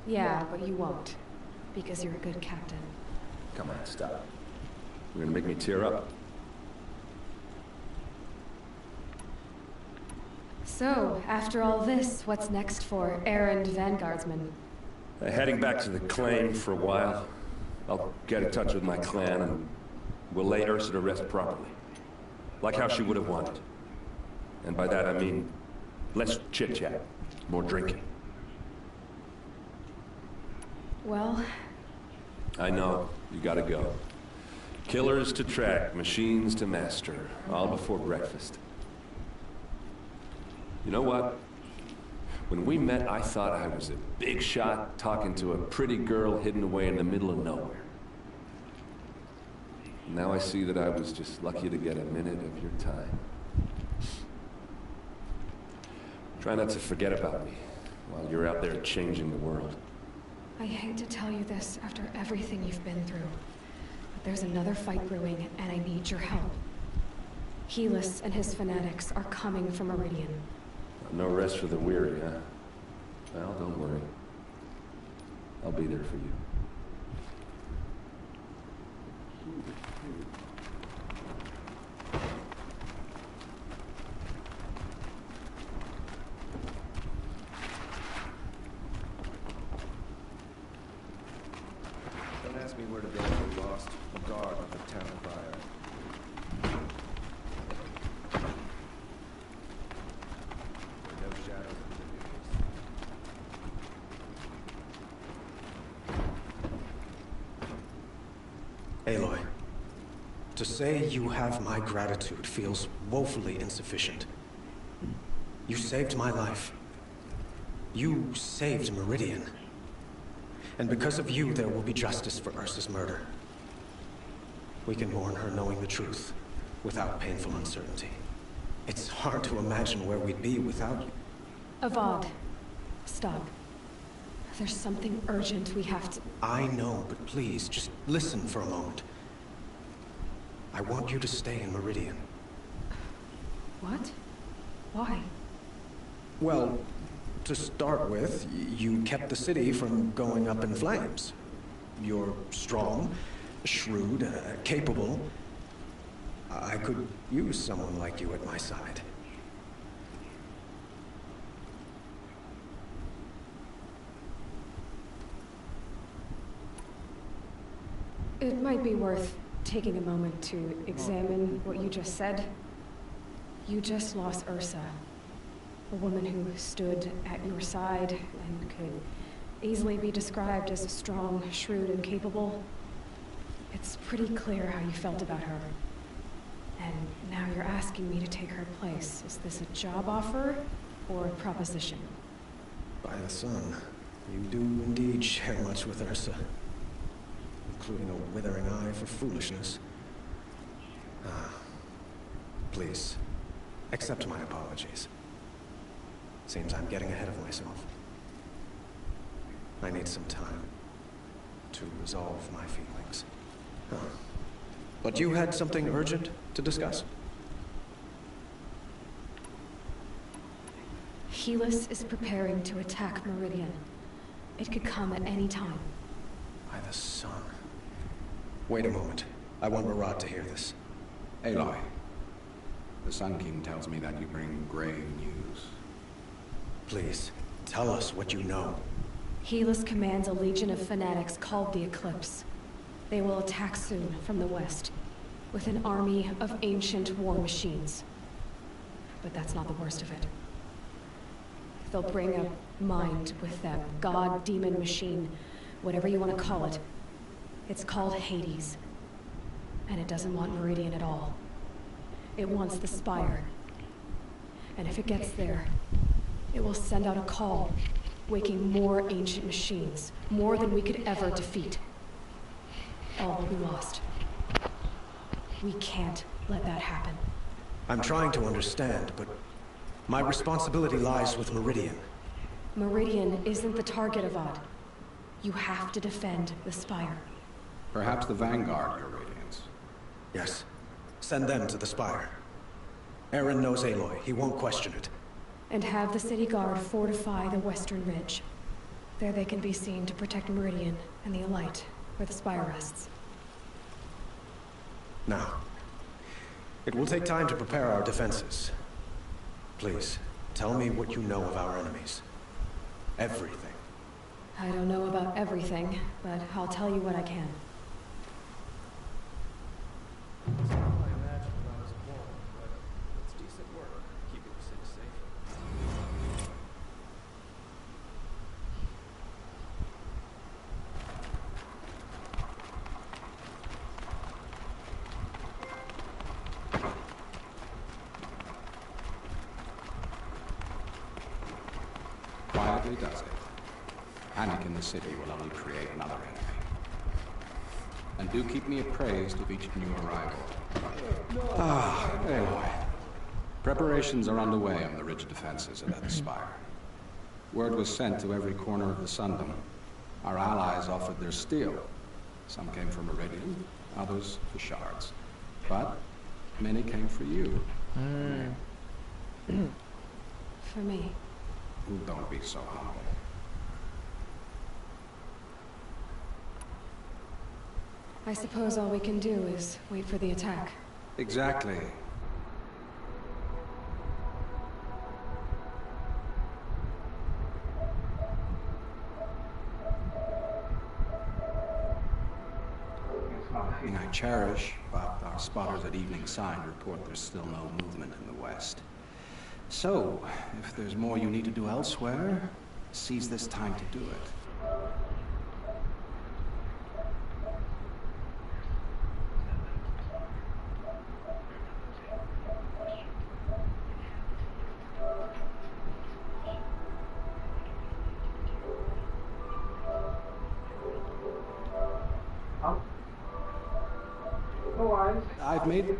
A: Yeah, but you won't. Because you're a good captain.
R: Come on, stop. You're gonna make me tear up.
A: So, after all this, what's next for errand vanguardsman?
R: Heading back to the claim for a while. I'll get in touch with my clan and we'll lay Ursa to rest properly. Like how she would have wanted. And by that I mean less chit-chat, more drinking.
A: Well...
R: I know, you gotta go. Killers to track, machines to master, all before breakfast. You know what? When we met, I thought I was a big shot talking to a pretty girl hidden away in the middle of nowhere. Now I see that I was just lucky to get a minute of your time. Try not to forget about me while you're out there changing the world.
A: I hate to tell you this after everything you've been through, but there's another fight brewing, and I need your help. Helis and his fanatics are coming for Meridian.
R: No rest for the weary, huh? Well, don't worry. I'll be there for you.
P: Don't ask me where to go if we're lost. A guard on the town crier. No shadows of
M: Aloy, to say you have my gratitude feels woefully insufficient. You saved my life. You saved Meridian. And because of you, there will be justice for Ursa's murder. We can mourn her knowing the truth, without painful uncertainty. It's hard to imagine where we'd be without you.
A: Avad, stop. There's something urgent we have to...
M: I know, but please, just listen for a moment. I want you to stay in Meridian.
A: What? Why?
M: Well, to start with, you kept the city from going up in flames. You're strong, shrewd, capable. I could use someone like you at my side.
A: It might be worth taking a moment to examine what you just said. You just lost Ursa, a woman who stood at your side and could easily be described as strong, shrewd, and capable. It's pretty clear how you felt about her. And now you're asking me to take her place. Is this a job offer?
K: or proposition.
M: By the sun, you do indeed share much with Ursa, including a withering eye for foolishness. Please, accept my apologies. Seems I'm getting ahead of myself. I need some time to resolve my feelings. But you had something urgent to discuss?
A: Helis is preparing to attack Meridian. It could come at any time.
M: By the sun. Wait a moment. I want Marat to hear this.
J: Aloy, the Sun King tells me that you bring grave news.
M: Please, tell us what you know.
A: Helis commands a legion of fanatics called the Eclipse. They will attack soon from the west, with an army of ancient war machines. But that's not the worst of it. They'll bring a mind with them, god, demon, machine, whatever you want to call it. It's called Hades. And it doesn't want Meridian at all. It wants the Spire. And if it gets there, it will send out a call, waking more ancient machines, more than we could ever defeat. All will be lost. We can't let that happen.
M: I'm trying to understand, but my responsibility lies with Meridian.
A: Meridian isn't the target, Avad. You have to defend the Spire.
J: Perhaps the Vanguard Irradiance.
M: Yes. Send them to the Spire. Aaron knows Aloy. He won't question it.
A: And have the city guard fortify the western ridge. There they can be seen to protect Meridian and the Elite, where the Spire rests.
M: Now, it will take time to prepare our defenses. Please, tell me what you know of our enemies. Everything.
A: I don't know about everything, but I'll tell you what I can.
J: Quietly does it. Panic in the city will only create another enemy. And do keep me appraised of each new arrival. Aloy. Preparations are underway on the ridge defenses and at the Spire. Word was sent to every corner of the Sundom. Our allies offered their steel. Some came for Meridian, others for shards. But many came for you.
A: For me.
J: Don't be so humble.
A: I suppose all we can do is wait for the attack.
J: Exactly. Thing I cherish, but our spotters at Evening Sign report there's still no movement in the west. So, if there's more you need to do elsewhere, seize this time to do it. I've made...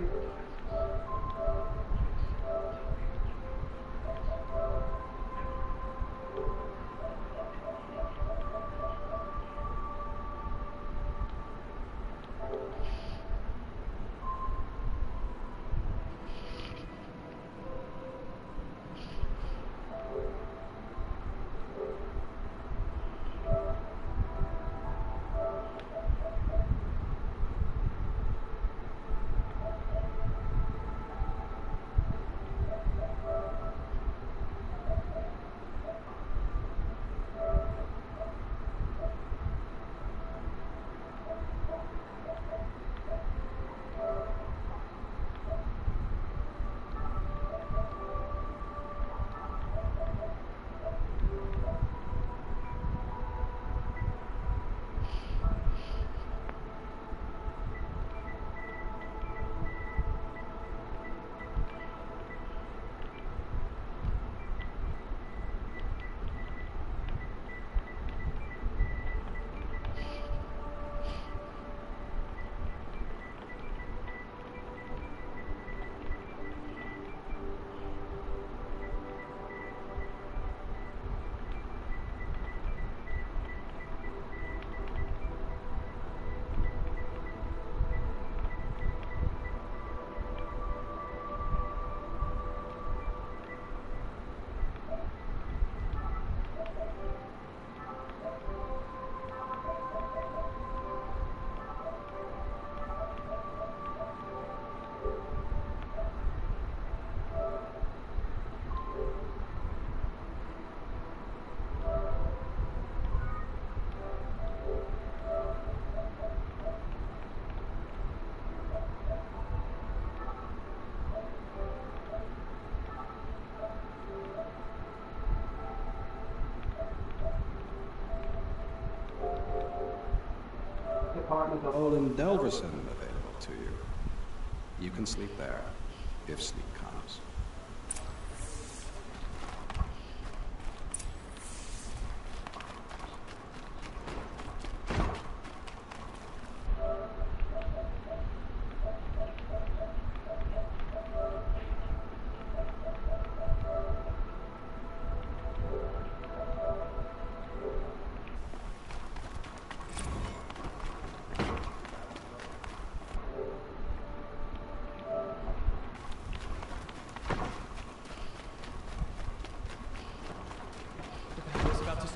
J: apartment of Olin Delverson available to you. You can sleep there, if sleep comes.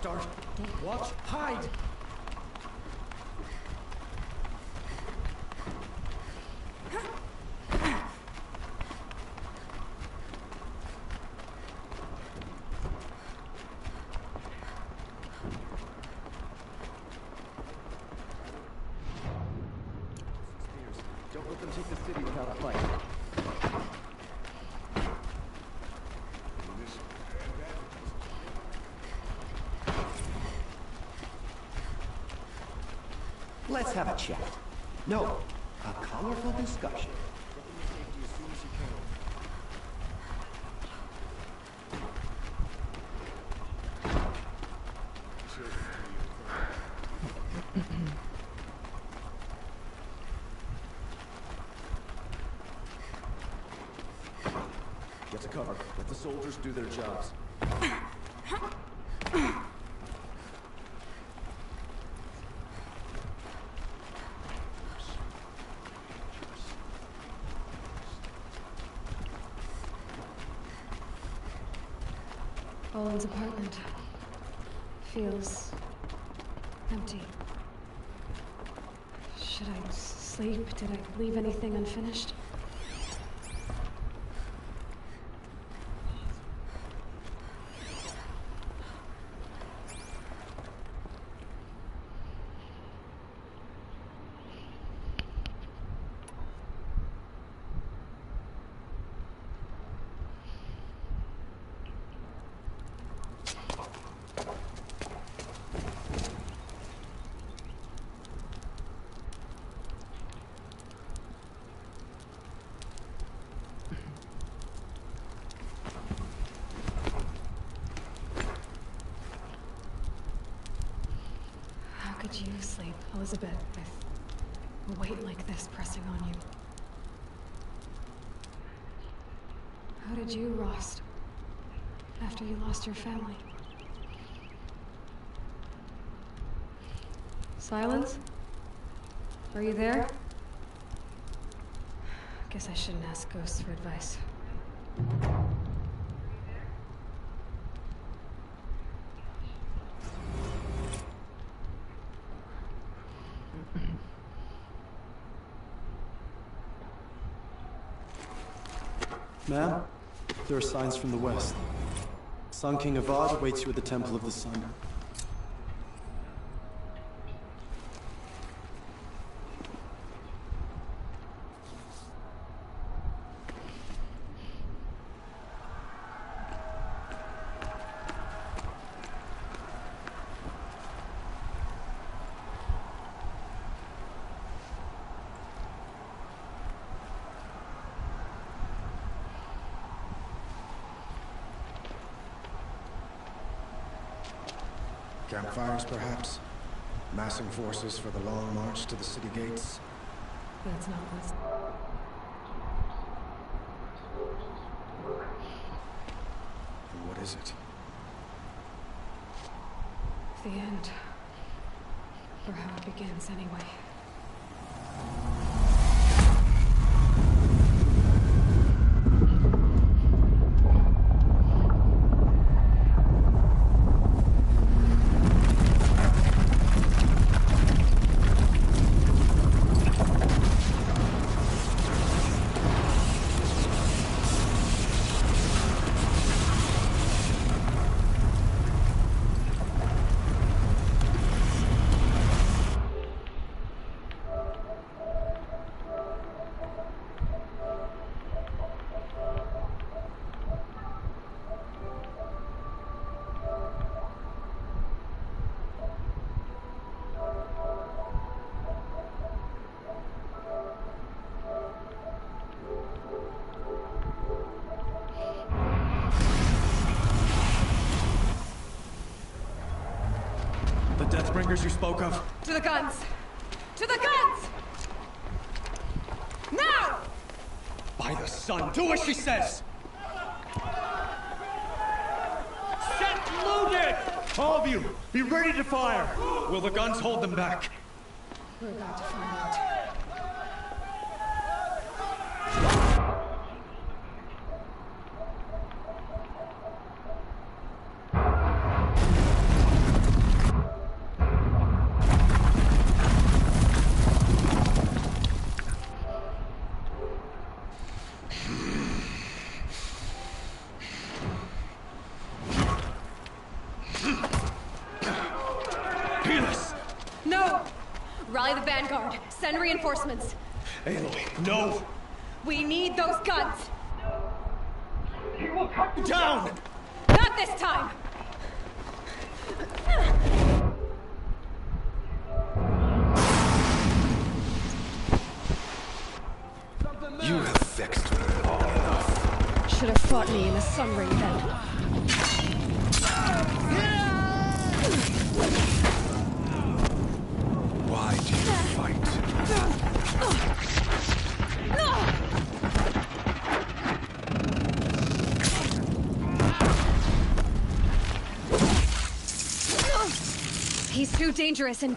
Q: Don't watch, hide! Don't let them take the city without a fight. Let's have a chat. No, a colorful discussion. Get to cover. Let the soldiers do their jobs.
A: Olin's apartment feels empty. Should I sleep? Did I leave anything unfinished? How could you sleep, Elizabeth, with a weight like this pressing on you? How did you rust after you lost your family? Silence? Are you there? Guess I shouldn't ask ghosts for advice.
Q: Ma'am, there are signs from the west. Sun King Avad awaits you at the Temple of the Sun.
M: Campfires, perhaps? Massing forces for the long march to the city gates?
A: That's not what's...
M: What is it?
A: The end. Or how it begins, anyway.
Q: warriors you spoke of?
A: To the guns! To the guns! Now!
Q: By the sun, do as she says!
L: Set loaded! All of you, be ready to fire!
Q: Will the guns hold them back?
A: We're about to find out. No! Rally the vanguard. Send reinforcements.
Q: Aloy, no!
A: We need those guns!
L: He will cut you down!
A: Not this time!
R: You have vexed me long enough.
A: Should have fought me in the sun ring then.
R: Why do you fight?
A: He's too dangerous and